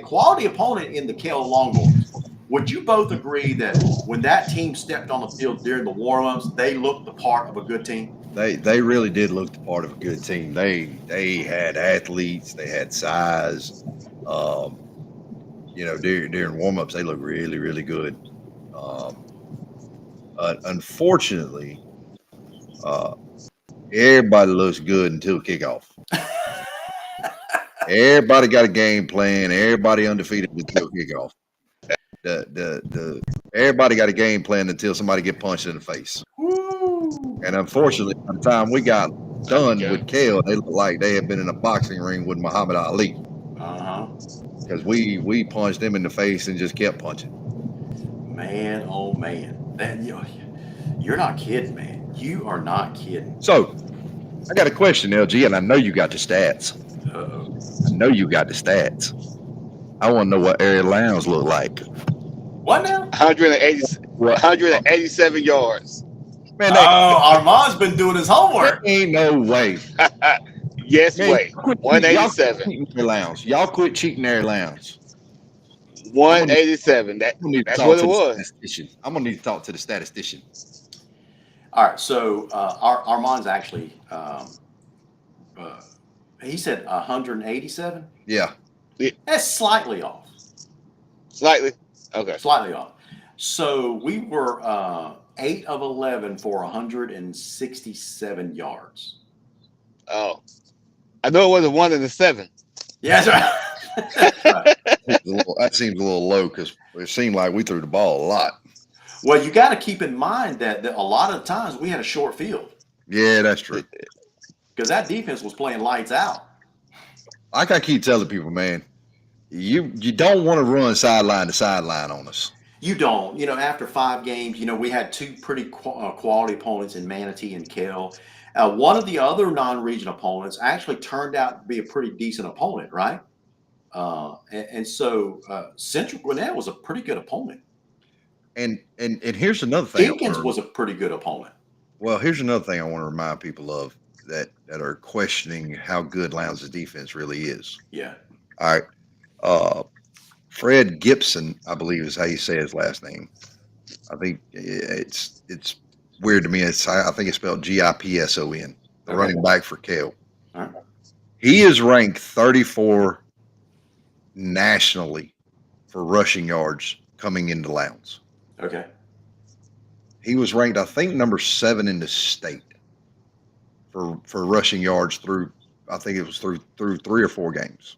quality opponent in the KO Longhorns. Would you both agree that when that team stepped on the field during the warm-ups, they looked the part of a good team? They really did look the part of a good team. They had athletes, they had size. During warm-ups, they looked really, really good. Unfortunately, everybody looks good until kickoff. Everybody got a game plan. Everybody undefeated until kickoff. Everybody got a game plan until somebody get punched in the face. Woo. And unfortunately, by the time we got done with Kale, they looked like they had been in a boxing ring with Muhammad Ali. Because we punched them in the face and just kept punching. Man, oh man, you're not kidding, man. You are not kidding. So, I got a question, LG, and I know you got the stats. I know you got the stats. I want to know what Area Lowndes look like. What now? 187 yards. Man, Armand's been doing his homework. Ain't no way. Yes, man, way. 187. Y'all quit cheating Area Lowndes. 187. That's what it was. I'm gonna need to talk to the statistician. All right, so Armand's actually he said 187. Yeah. That's slightly off. Slightly? Okay. Slightly off. So we were 8 of 11 for 167 yards. Oh. I know it was a 1 and a 7. Yeah, that's right. That's right. That seems a little low because it seemed like we threw the ball a lot. Well, you got to keep in mind that a lot of times we had a short field Yeah, that's true. because that defense was playing lights out. Like I keep telling people, man, you don't want to run sideline to sideline on us. You don't. After 5 games, we had two pretty quality opponents in Manatee and Kell. One of the other non-region opponents actually turned out to be a pretty decent opponent, right? So Central Gwinnett was a pretty good opponent. And here's another thing. Jenkins was a pretty good opponent. Well, here's another thing I want to remind people of that are questioning how good Lowndes' defense really is. Yeah. All right. Fred Gibson, I believe is how you say his last name. I think it's weird to me. I think it's spelled Gipson, the running back for Kell. All right. He is ranked 34 nationally for rushing yards coming into Lowndes. Okay. He was ranked, I think, number 7 in the state for rushing yards through 3 or 4 games.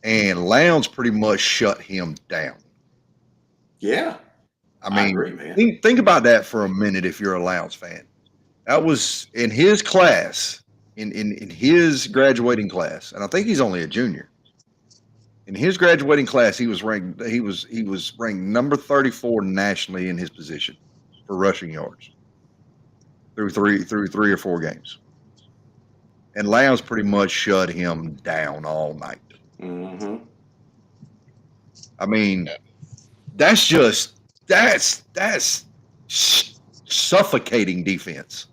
And Lowndes pretty much shut him down. Yeah. I mean, I agree, man. think about that for a minute if you're a Lowndes fan. That was in his class, in his graduating class, and I think he's only a junior. In his graduating class, he was ranked number 34 nationally in his position for rushing yards through three or 4 games. And Lowndes pretty much shut him down all night. Mm-hmm. I mean, that's suffocating defense.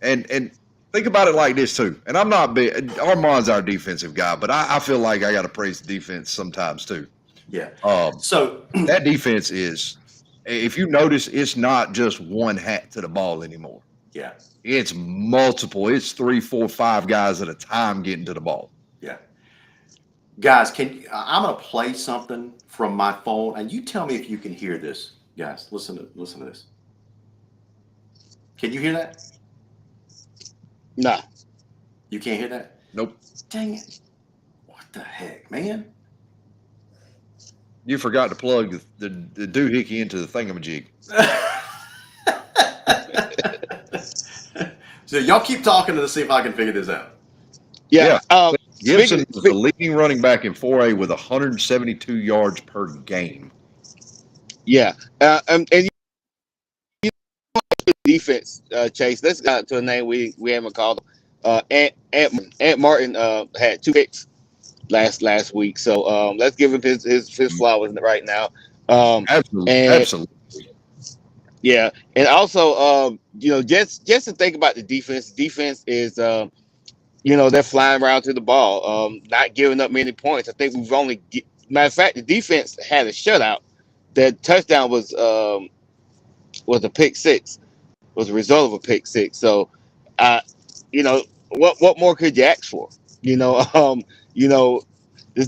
And think about it like this too. And I'm not big. Armand's our defensive guy, but I feel like I got to praise the defense sometimes too. Yeah. So that defense is, if you notice, it's not just one hat to the ball anymore. Yeah. It's multiple. It's 3, 4, 5 guys at a time getting to the ball. Yeah. Guys, I'm going to play something from my phone, and you tell me if you can hear this. Guys, listen to this. Can you hear that? Nah. You can't hear that? Nope. Dang it. What the heck, man? You forgot to plug the doohickey into the thingamajig. So y'all keep talking to see if I can figure this out. Yeah. Gibson was the leading running back in 4A with 172 yards per game. Yeah. And you know, defense, Chase, let's get to a name we haven't called. Ant Martin had 2 picks last week. So let's give him his flowers right now. Absolutely. Yeah. And also, just to think about the defense. Defense is they're flying around to the ball, not giving up many points. I think we've only matter of fact, the defense had a shutout. That touchdown was a pick 6, was a result of a pick 6. So what more could you ask for? This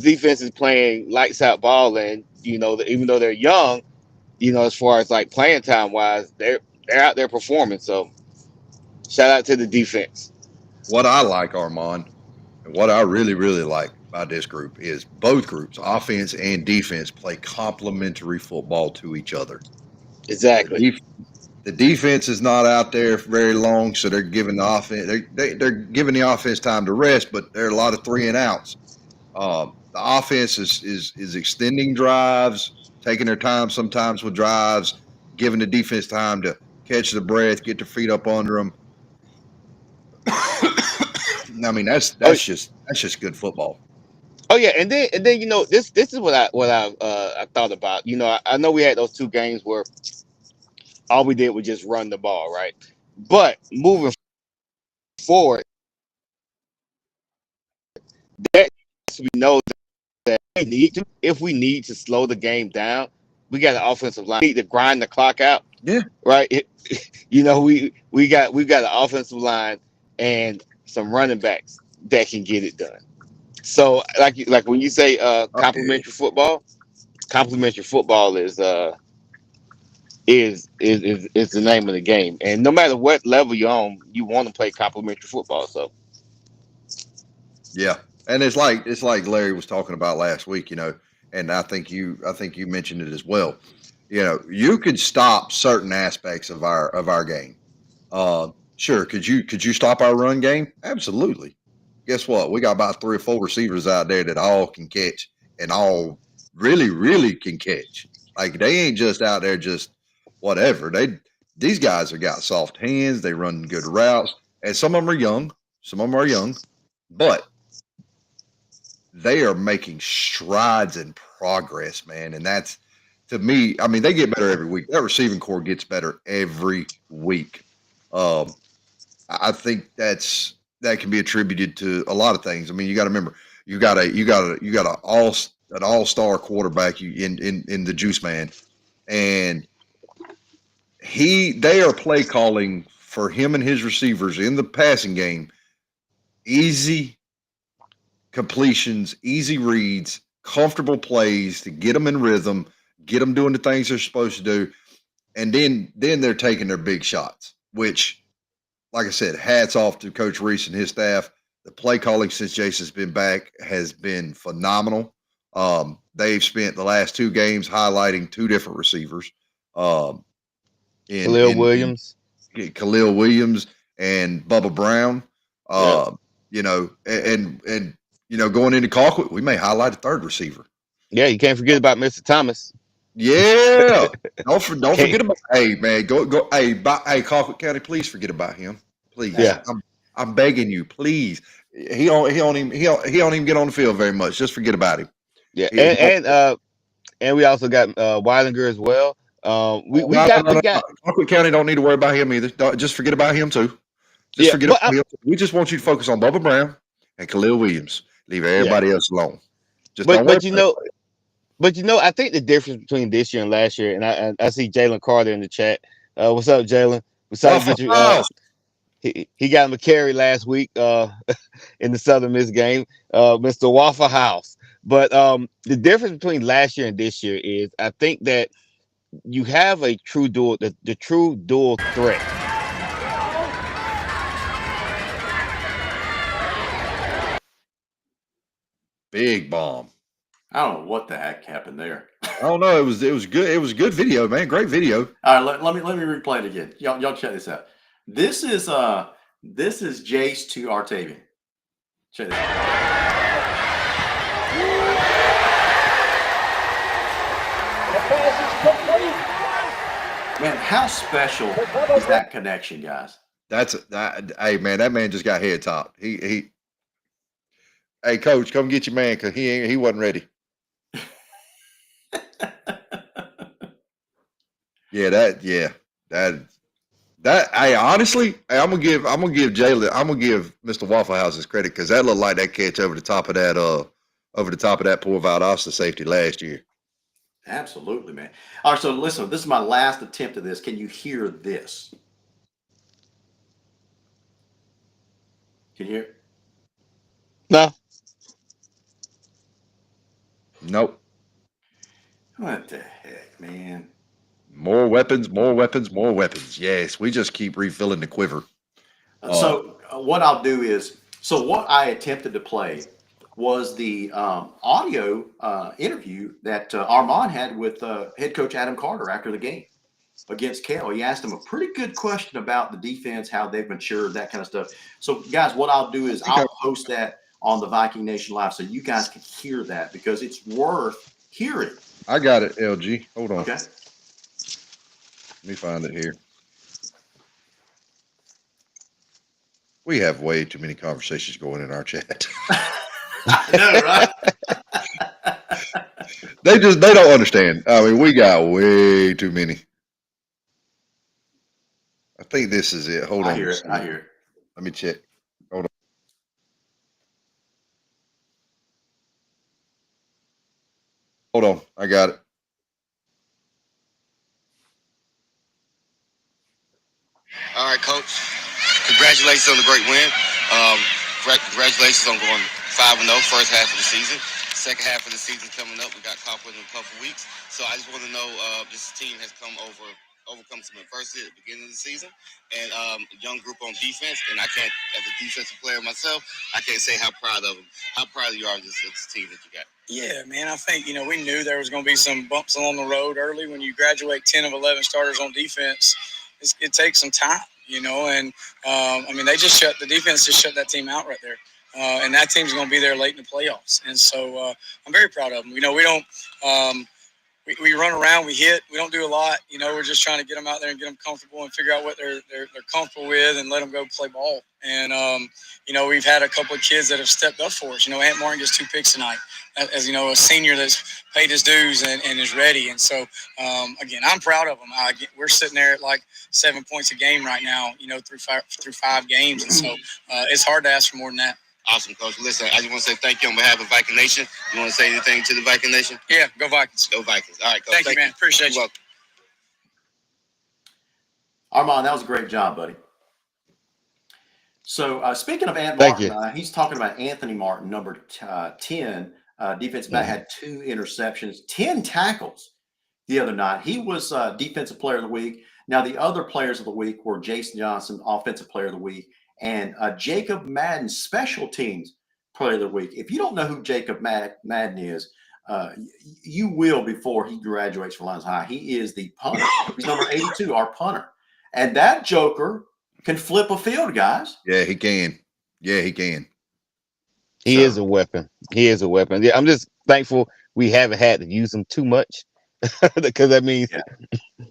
defense is playing lights out ball, and even though they're young, as far as like playing time wise, they're out there performing. So shout out to the defense. What I like, Armand, and what I really, really like about this group is both groups, offense and defense, play complementary football to each other. Exactly. The defense is not out there for very long, so they're giving the offense they're giving the offense time to rest, but there are a lot of 3 and outs. The offense is extending drives, taking their time sometimes with drives, giving the defense time to catch the breath, get their feet up under them. I mean, that's just good football. Oh yeah, and then this is what I thought about. I know we had those 2 games where all we did was just run the ball, right? But moving forward, that we know that if we need to slow the game down, we got an offensive line. We need to grind the clock out. Yeah. Right. We got an offensive line and some running backs that can get it done. So like when you say complementary football is the name of the game. And no matter what level you're on, you want to play complementary football. So yeah. And it's like Larry was talking about last week, and I think you mentioned it as well. You know, you could stop certain aspects of our game. Sure, could you stop our run game? Absolutely. Guess what? We got about 3 or 4 receivers out there that all can catch and all really can catch. Like they ain't just out there just whatever. These guys have got soft hands. They run good routes, and some of them are young. Some of them are young, but they are making strides in progress, man. And that's to me. I mean, they get better every week. That receiving core gets better every week. Um, I think that can be attributed to a lot of things. I mean, you got to remember you got an all-star quarterback in the Juice Man, and they are play calling for him and his receivers in the passing game. Easy completions, easy reads, comfortable plays to get them in rhythm, get them doing the things they're supposed to do, and then they're taking their big shots, which, like I said, hats off to Coach Reese and his staff. The play calling since Jason's been back has been phenomenal. They've spent the last 2 games highlighting 2 different receivers. Khalil Williams. Khalil Williams and Bubba Brown. You know, and going into Colquitt, we may highlight a 3rd receiver. Yeah, you can't forget about Mr. Thomas. Yeah, don't forget about. Hey man, go. Hey, Colquitt County, please forget about him, please. Yeah, I'm begging you, please. He don't even get on the field very much. Just forget about him. Yeah, and we also got Weilinger as well. We got Colquitt County don't need to worry about him either. Just forget about him too. Forget about him. We just want you to focus on Bubba Brown and Khalil Williams. Leave everybody else alone. But I think the difference between this year and last year, and I see Jalen Carter in the chat. What's up, Jalen? He got him a carry last week in the Southern Miss game, Mr. Waffle House. But the difference between last year and this year is I think that you have a true dual, the true dual threat. Big bomb. I don't know what the heck happened there. I don't know. It was good. It was good video, man. Great video. All right, let me replay it again. Y'all check this out. This is Jace to Artavian. Check this out. Man, how special is that connection, guys? Hey man, that man just got head topped. Hey coach, come get your man because he wasn't ready. Hey, honestly, I'm gonna give Jalen, I'm gonna give Mr. Waffle House his credit because that looked like that catch over the top of that poor Valdosta safety last year. Absolutely, man. All right, so listen, this is my last attempt at this. Can you hear this? Can you hear it? No. Nope. What the heck, man? More weapons. Yes, we just keep refilling the quiver. So what I'll do is, what I attempted to play was the audio interview that Armand had with head coach Adam Carter after the game against Cal. He asked him a pretty good question about the defense, how they've matured, that kind of stuff. So, guys, what I'll do is I'll post that on the Viking Nation Live so you guys can hear that because it's worth hearing. I got it, LG. Hold on. Okay. Let me find it here. We have way too many conversations going in our chat. I know, right? They don't understand. I mean, we got way too many. I think this is it. Hold on. I hear it. Let me check. Hold on. Hold on. I got it. All right, Coach. Congratulations on the great win. Congratulations on going 5-0 first half of the season. Second half of the season coming up. We got Colquitt in a couple weeks. So I just want to know, this team has come over overcome some adversity at the beginning of the season, and a young group on defense. And I can't, as a defensive player myself, I can't say how proud of them, how proud you are of this team that you got. Yeah, man, I think, we knew there was going to be some bumps along the road early. When you graduate 10 of 11 starters on defense, it takes some time, and the defense just shut that team out right there. And that team's going to be there late in the playoffs. And so I'm very proud of them. We don't we run around, we hit, we don't do a lot. We're just trying to get them out there and get them comfortable and figure out what they're comfortable with and let them go play ball. And, we've had a couple of kids that have stepped up for us. Ant Martin gets 2 picks tonight, as a senior that's paid his dues and is ready. And so, again, I'm proud of them. We're sitting there at like 7 points a game right now, through 5 games. And so it's hard to ask for more than that. Awesome, Coach. Listen, I just want to say thank you on behalf of Viking Nation. You want to say anything to the Viking Nation? Yeah, go Vikings. Go Vikings. All right, Coach. Thank you, man. Appreciate you. Armand, that was a great job, buddy. So speaking of Ant Martin, he's talking about Anthony Martin, number 10, defensive back, had 2 interceptions, 10 tackles the other night. He was defensive player of the week. Now, the other players of the week were Jason Johnson, offensive player of the week, and Jacob Madden, special teams player of the week. If you don't know who Jacob Madden is, you will before he graduates from Lowndes High. He is the punter. He's number 82, our punter. And that joker can flip a field, guys. Yeah, he can. Yeah, he can. He is a weapon. He is a weapon. Yeah, I'm just thankful we haven't had to use him too much, because that means,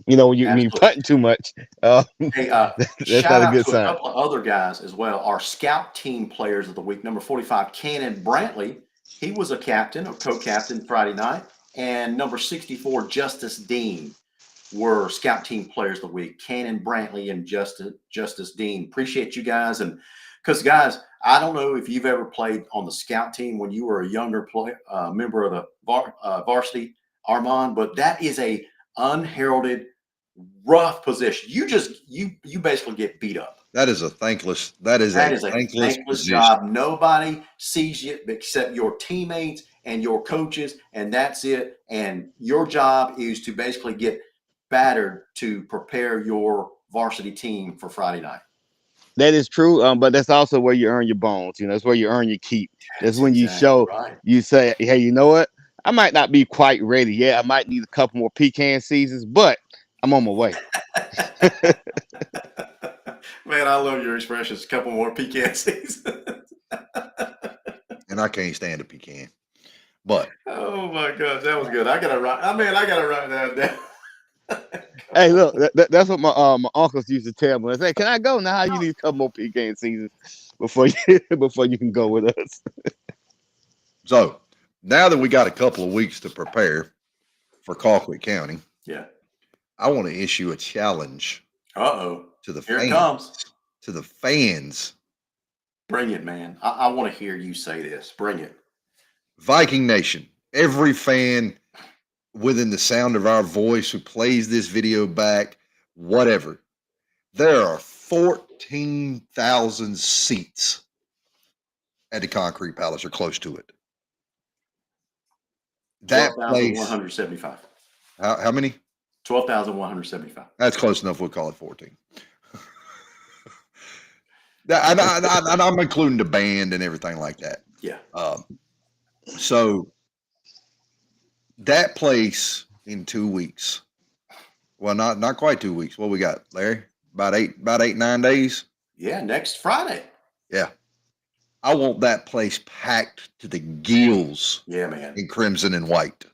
when you're punting too much, that's not a good sign. A couple of other guys as well. Our scout team players of the week, number 45, Cannon Brantley. He was a captain or co-captain Friday night. And number 64, Justice Dean, were scout team players of the week. Cannon Brantley and Justice Dean. Appreciate you guys. And because, guys, I don't know if you've ever played on the scout team when you were a younger member of the varsity, Armand, but that is a unheralded, rough position. You basically get beat up. That is a thankless position. Job. Nobody sees you except your teammates and your coaches, and that's it. And your job is to basically get battered to prepare your varsity team for Friday night. That is true, but that's also where you earn your bones. That's where you earn your keep. That's when you show, you say, hey, you know what? I might not be quite ready yet. I might need a couple more pecan seasons, but I'm on my way. Man, I love your expressions. A couple more pecan seasons. And I can't stand a pecan. But oh my gosh, that was good. I gotta write that down. Hey, look, that's what my uncles used to tell me. They say, "Can I go now? You need a couple more pecan seasons before you can go with us." So now that we got a couple of weeks to prepare for Colquitt County, I want to issue a challenge. To the Here fans. It comes. To the fans. Bring it, man. I want to hear you say this. Bring it. Viking Nation, every fan within the sound of our voice who plays this video back, whatever, there are 14,000 seats at the Concrete Palace or close to it. That place. 12,175. How many? 12,175. That's close enough. We'll call it 14. And I'm including the band and everything like that. Yeah. So that place in 2 weeks. Well, not quite 2 weeks. What we got, Larry? About 9 days. Yeah, next Friday. Yeah. I want that place packed to the gills. Yeah, man. In crimson and white.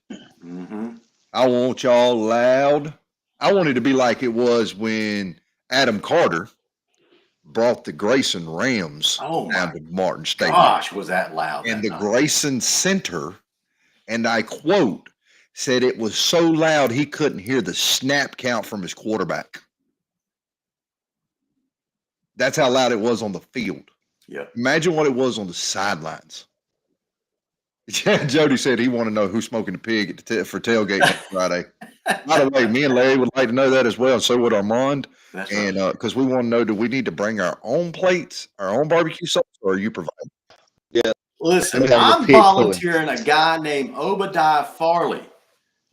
Mm-hmm. I want y'all loud. I want it to be like it was when Adam Carter brought the Grayson Rams down to Martin Stadium. Gosh, was that loud. And the Grayson Center, and I quote, said it was so loud he couldn't hear the snap count from his quarterback. That's how loud it was on the field. Yeah. Imagine what it was on the sidelines. Yeah, Jody said he wanted to know who's smoking the pig for tailgate next Friday. By the way, me and Larry would like to know that as well, and so would Armand. That's and right. Because we want to know, do we need to bring our own plates, our own barbecue sauce, or are you providing? Yeah. Listen, I'm volunteering a guy named Obadiah Farley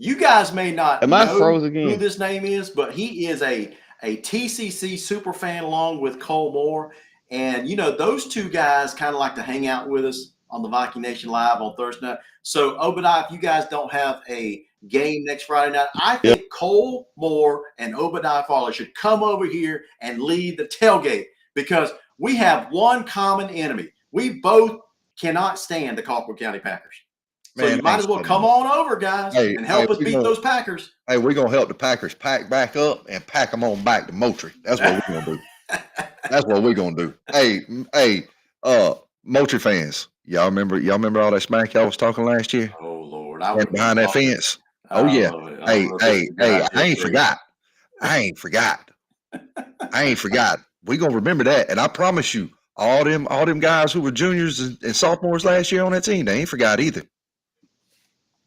You guys may not Am I know froze who again? this name is, but he is a TCC super fan along with Cole Moore. And, those two guys kind of like to hang out with us on the Viking Nation Live on Thursday night. So, Obadiah, if you guys don't have a game next Friday night, I Yep. think Cole Moore and Obadiah Farley should come over here and lead the tailgate because we have one common enemy. We both cannot stand the Colquitt County Packers. So Man, you might as well come on over, guys, and help us beat those Packers. Hey, we're gonna help the Packers pack back up and pack them on back to Moultrie. That's what we're gonna do. That's what we're gonna do. Hey, Moultrie fans, y'all remember all that smack y'all was talking last year? Oh Lord, And behind that fence. Oh yeah. Hey, I ain't forgot. I ain't forgot. We gonna remember that, and I promise you, all them guys who were juniors and sophomores last year on that team, they ain't forgot either.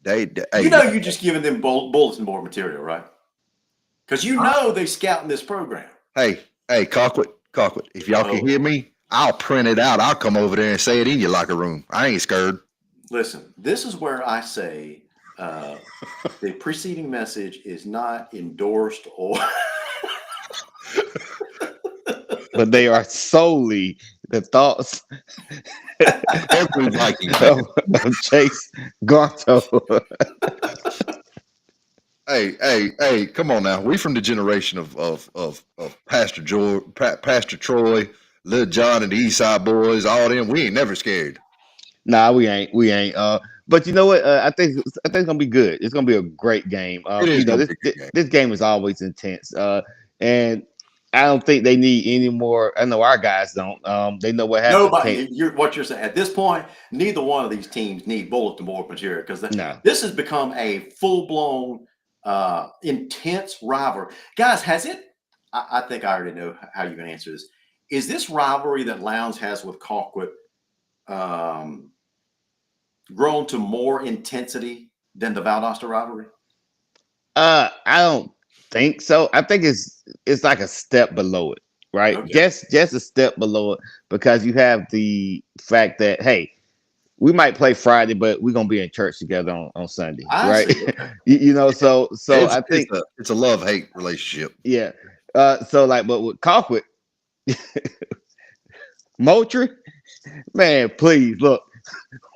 You're just giving them bulletin board material, right? Because they scouting this program. Hey, Colquitt, if y'all can hear me, I'll print it out. I'll come over there and say it in your locker room. I ain't scared. Listen, this is where I say the preceding message is not endorsed or. But they are solely the thoughts Every Viking of Chase Garto. Hey, come on now. We from the generation of Pastor George, Pastor Troy, Lil John and the East Side Boys, all them. We ain't never scared. Nah, we ain't. But you know what? I think it's gonna be good. It's gonna be a great game. It is gonna be a good game. This game is always intense. And I don't think they need any more. I know our guys don't. They know what happened. Nobody. What you're saying at this point, neither one of these teams need bulletin board material because this has become a full blown, intense rivalry. Guys, has it? I think I already know how you're going to answer this. Is this rivalry that Lowndes has with Colquitt grown to more intensity than the Valdosta rivalry? I don't think so. I think it's like a step below it, right? Okay. Just a step below it because you have the fact that hey, we might play Friday, but we're gonna be in church together on Sunday, right? So I think it's a love-hate relationship. Yeah. So like, but with Colquitt, Moultrie, man, please look.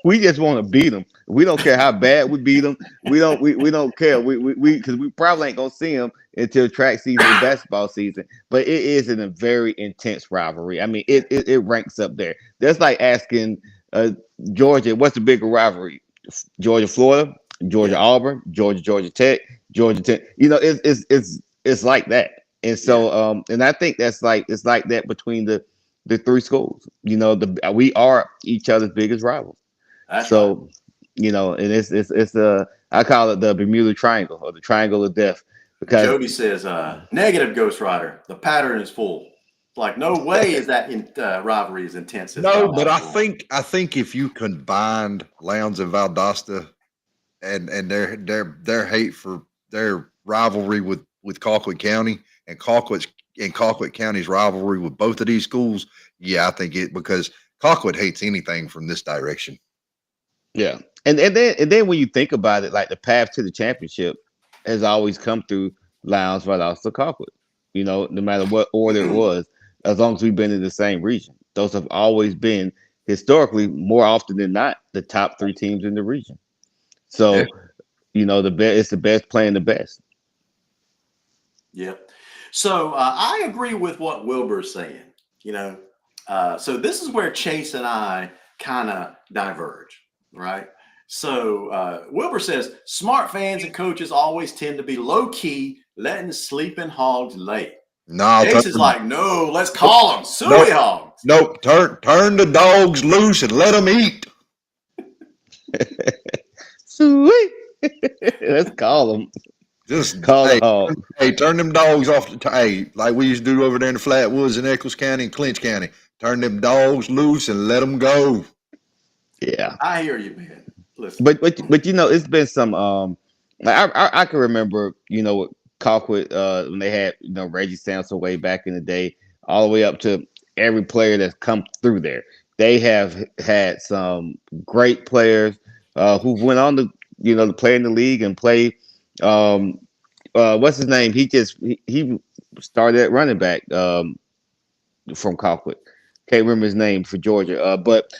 We just want to beat them. We don't care how bad we beat them. We don't care. We because we probably ain't gonna see them until track season and basketball season. But it is a very intense rivalry. I mean, it ranks up there. That's like asking Georgia, what's the bigger rivalry? Georgia, Florida, Georgia, Auburn, Georgia Tech, Georgia Tech. It's like that. And so and I think it's like that between the three schools. We are each other's biggest rivals. That's so right. And it's I call it the Bermuda Triangle or the Triangle of Death because Jody says negative Ghost Rider. The pattern is full. Like no way is that rivalry as intense as but I think if you combined Lowndes and Valdosta and their hate for their rivalry with Colquitt County and Colquitt County's rivalry with both of these schools, I think because Colquitt hates anything from this direction. Yeah, and then when you think about it, like the path to the championship has always come through Lowndes, Valdosta, Colquitt. No matter what order it was, as long as we've been in the same region, those have always been historically more often than not the top three teams in the region. So, the best it's the best playing the best. Yeah. So I agree with what Wilbur's saying. So this is where Chase and I kind of diverge, right? So Wilbur says smart fans and coaches always tend to be low key, letting sleeping hogs lay. No, Chase is like, no, let's call them suey hogs. Nope, turn the dogs loose and let them eat. Sweet. Let's call them. Just call them. Hey, turn them dogs off like we used to do over there in the Flatwoods in Eccles County and Clinch County. Turn them dogs loose and let them go. Yeah, I hear you, man. Listen. But it's been some. I can remember with Colquitt when they had Reggie Sampson way back in the day, all the way up to every player that's come through there. They have had some great players who went on to to play in the league and play What's his name? He started at running back from Colquitt. Can't remember his name for Georgia. But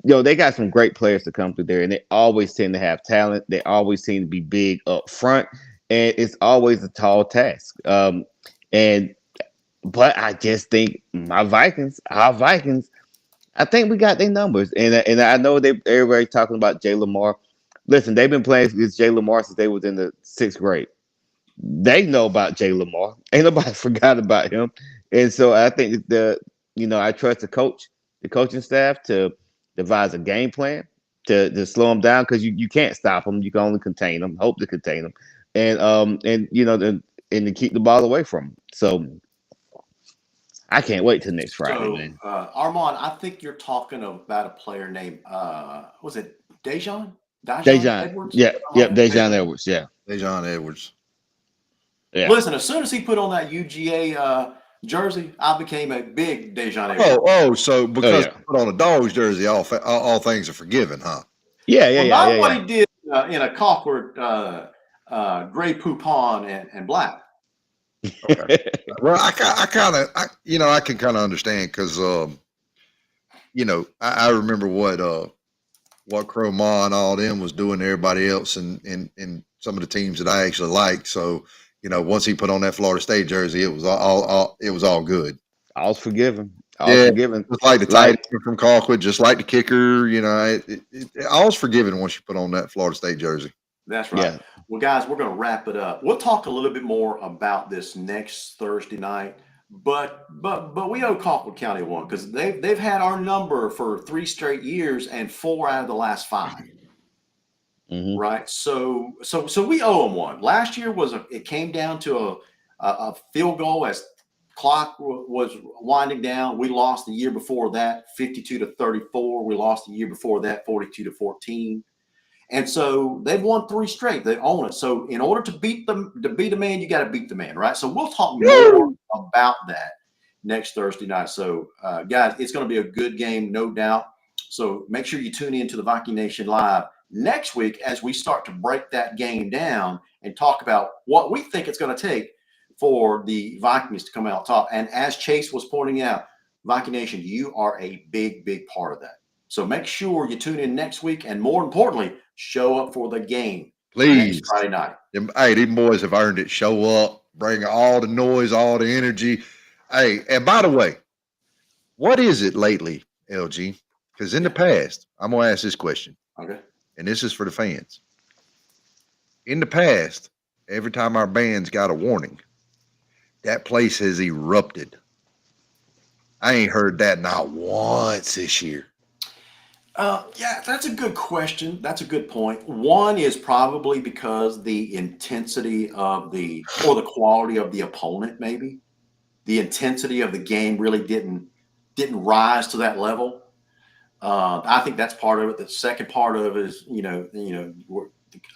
they got some great players to come through there, and they always tend to have talent. They always seem to be big up front, and it's always a tall task. But I just think our Vikings, I think we got their numbers, and I know everybody talking about Jay Lamar. Listen, they've been playing against Jay Lamar since they was in the 6th grade. They know about Jay Lamar. Ain't nobody forgot about him. And so I think I trust the coaching staff to devise a game plan to slow them down because you can't stop them. You can only contain them, hope to contain them, and to keep the ball away from them. So I can't wait till next Friday, So, man. Armand, I think you're talking about a player named, was it Dejon? Dejon, Edwards? yeah, yep, Dejon Dejon. Edwards, yeah, Dejon Edwards. yeah. Listen, as soon as he put on that UGA jersey, I became a big Dejon Edwards. So because yeah. he put on a dog's jersey, all things are forgiven, huh? Well, not what Yeah. he did in a Colquitt gray poupon and black. Well, I can kind of understand because I remember what Cromar and all them was doing to everybody else and some of the teams that I actually like. So once he put on that Florida State jersey, it was all good. All's forgiven. Forgiven. Just like the tight end from Colquitt, just like the kicker. All's forgiven once you put on that Florida State jersey. That's right. Yeah. Well, guys, we're going to wrap it up. We'll talk a little bit more about this next Thursday night, but we owe Colquitt County one because they've had our number for 3 straight years and 4 out of the last 5. Mm-hmm. Right. So we owe them one. Last year it came down to a field goal as clock was winding down. We lost the year before that, 52-34. We lost the year before that, 42-14. And so they've won 3 straight. They own it. So in order to beat them, to beat a man, you got to beat the man, right? So we'll talk more about that next Thursday night. So guys, it's going to be a good game, no doubt. So make sure you tune in to the Viking Nation Live next week as we start to break that game down and talk about what we think it's going to take for the Vikings to come out top. And as Chase was pointing out, Viking Nation, you are a big, big part of that. So make sure you tune in next week, and more importantly, show up for the game. Please. Next Friday night. Hey, these boys have earned it. Show up, bring all the noise, all the energy. Hey, and by the way, what is it lately, LG? Because in the past, I'm going to ask this question. Okay. And this is for the fans. In the past, every time our band's got a warning, that place has erupted. I ain't heard that not once this year. Yeah, that's a good question. That's a good point. One is probably because the intensity or the quality of the opponent, maybe the intensity of the game really didn't rise to that level. I think that's part of it. The second part of it is,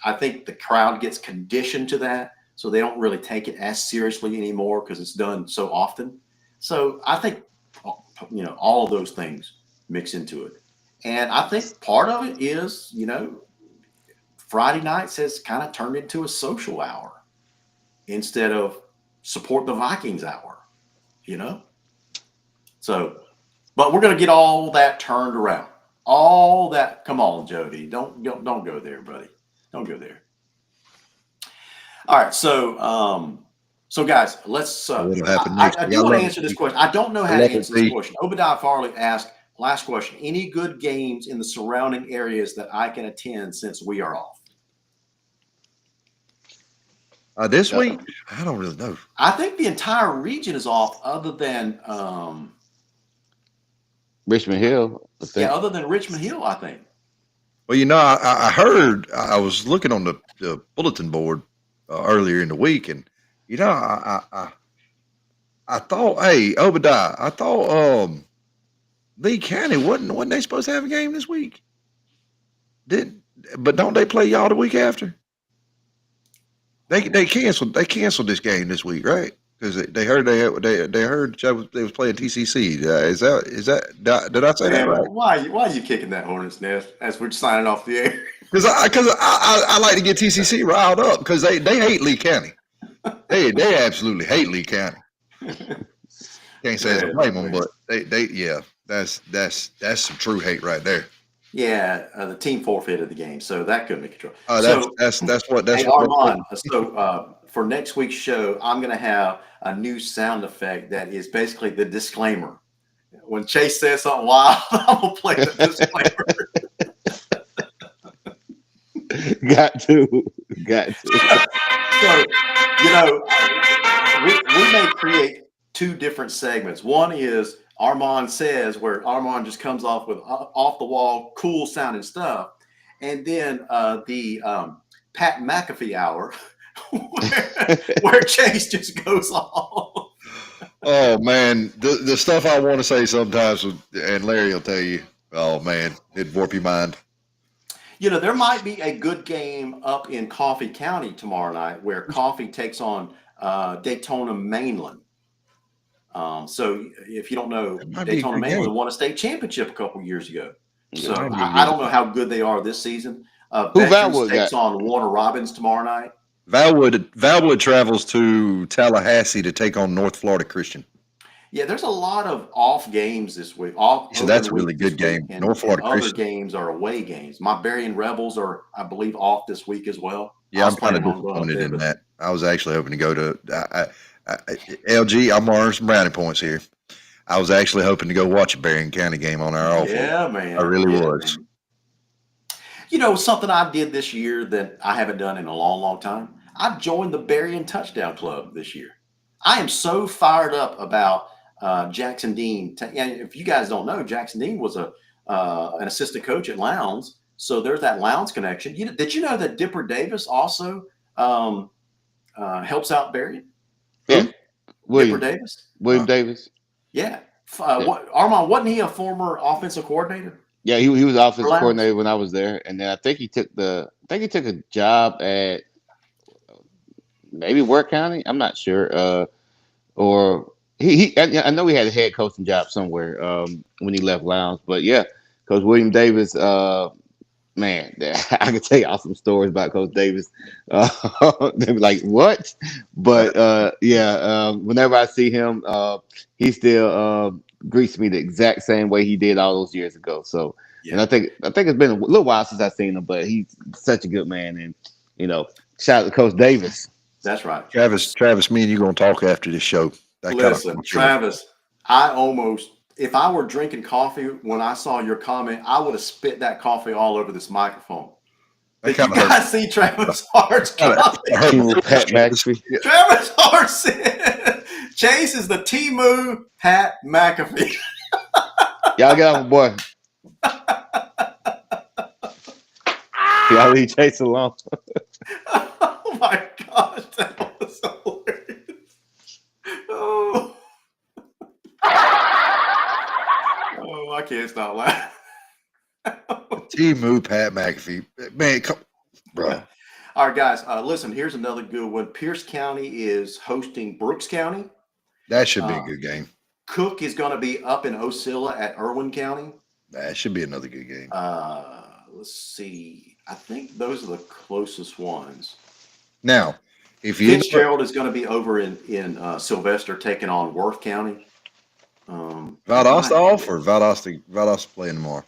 I think the crowd gets conditioned to that, so they don't really take it as seriously anymore because it's done so often. So I think, all of those things mix into it. And I think part of it is, Friday nights has kind of turned into a social hour instead of support the Vikings hour, So, but we're going to get all that turned around. All that. Come on, Jody. Don't go there, buddy. Don't go there. All right. So guys, let's. What'll happen next? I do want to answer this question. I don't know how to answer this question. Obadiah Farley asked. Last question. Any good games in the surrounding areas that I can attend since we are off? This week? I don't really know. I think the entire region is off other than Richmond Hill. Yeah, other than Richmond Hill, I think. Well, I heard, I was looking on the bulletin board earlier in the week, and I thought, hey, Obadiah, I thought Lee County wasn't they supposed to have a game this week? But don't they play y'all the week after? They canceled this game this week, right? because they heard they heard they was playing TCC. Is that did I say that Man, right? why are you kicking that hornet's nest as we're signing off the air? Because I like to get TCC riled up because they hate Lee County. They absolutely hate Lee County. Can't say I blame them, but they yeah, that's some true hate right there. Yeah, the team forfeited the game, so that couldn't be controlled. That's what Hey, Armand, so for next week's show, I'm going to have a new sound effect that is basically the disclaimer. When Chase says something wild, I'm going to play the disclaimer. Got to. So, you know, we may create two different segments. One is Armand Says, where Armand just comes off with off the wall, cool sounding stuff. And then the Pat McAfee hour, where Chase just goes off. Oh man, the stuff I want to say sometimes, and Larry will tell you, oh man, it'd warp your mind. You know, there might be a good game up in Coffee County tomorrow night where Coffee takes on Daytona Mainland. So if you don't know, Daytona Mainland won a state championship a couple years ago. So I don't know how good they are this season. Veterans takes on Warner Robins tomorrow night. Valwood travels to Tallahassee to take on North Florida Christian. Yeah, there's a lot of off games this week. So that's a really good game. North Florida Christian. Other games are away games. My Berrien Rebels are, I believe, off this week as well. Yeah, I'm kind of disappointed in that. I was actually hoping to go to LG. I'm earning some brownie points here. I was actually hoping to go watch a Berrien County game on our off. Yeah, man. I really was. Man. You know, something I did this year that I haven't done in a long, long time. I joined the Berrien Touchdown Club this year. I am so fired up about Jackson Dean. And if you guys don't know, Jackson Dean was an assistant coach at Lowndes. So there's that Lowndes connection. Did you know that Dipper Davis also helps out Berrien? Yeah. Dipper Davis? William Davis. Yeah. Armand, wasn't he a former offensive coordinator? Yeah, he was offensive coordinator when I was there, and then I think he took a job at maybe Worth County. I'm not sure. Or I know he had a head coaching job somewhere when he left Lowndes. But yeah, Coach William Davis, man, I can tell you awesome stories about Coach Davis. They were like, what? But whenever I see him, he still greets me the exact same way he did all those years ago. So, and I think it's been a little while since I've seen him, but he's such a good man. And shout out to Coach Davis. That's right. Travis, me and you going to talk after this show. Listen, Travis, if I were drinking coffee when I saw your comment, I would have spit that coffee all over this microphone. Did you guys see Travis Hart's comment? Travis Hart said, Chase is the Temu Pat McAfee. Y'all get off, boy. Y'all leave Chase alone. Oh my gosh, that was hilarious. Oh, I can't stop laughing. Temu Pat McAfee. Man, come bro. All right, guys, listen, here's another good one. Pierce County is hosting Brooks County. That should be a good game. Cook is going to be up in Osceola at Irwin County. That should be another good game. Let's see. I think those are the closest ones. Now, if you Fitzgerald is going to be over in Sylvester taking on Worth County. Valdosta off or Valdosta playing tomorrow?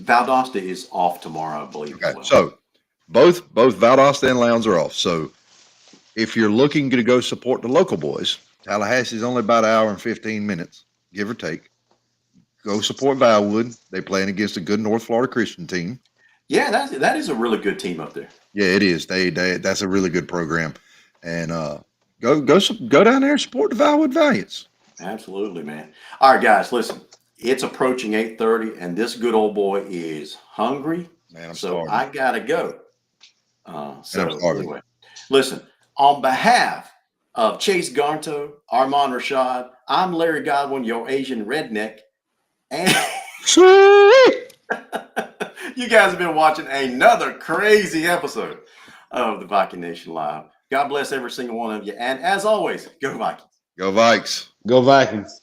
Valdosta is off tomorrow, I believe. Okay, so both Valdosta and Lowndes are off. So if you're looking to go support the local boys, Tallahassee's only about an hour and 15 minutes, give or take. Go support Valwood. They're playing against a good North Florida Christian team. Yeah, that is a really good team up there. Yeah, it is. That's a really good program. And go down there and support the Valwood Valiants. Absolutely, man. All right, guys, listen. It's approaching 8:30, and this good old boy is hungry. Man, so I gotta go. Anyway, listen. On behalf of Chase Garnto, Armand Rashad, I'm Larry Godwin, your Asian redneck, and you guys have been watching another crazy episode of the Viking Nation Live. God bless every single one of you. And as always, go Vikings. Go Vikes. Go Vikings.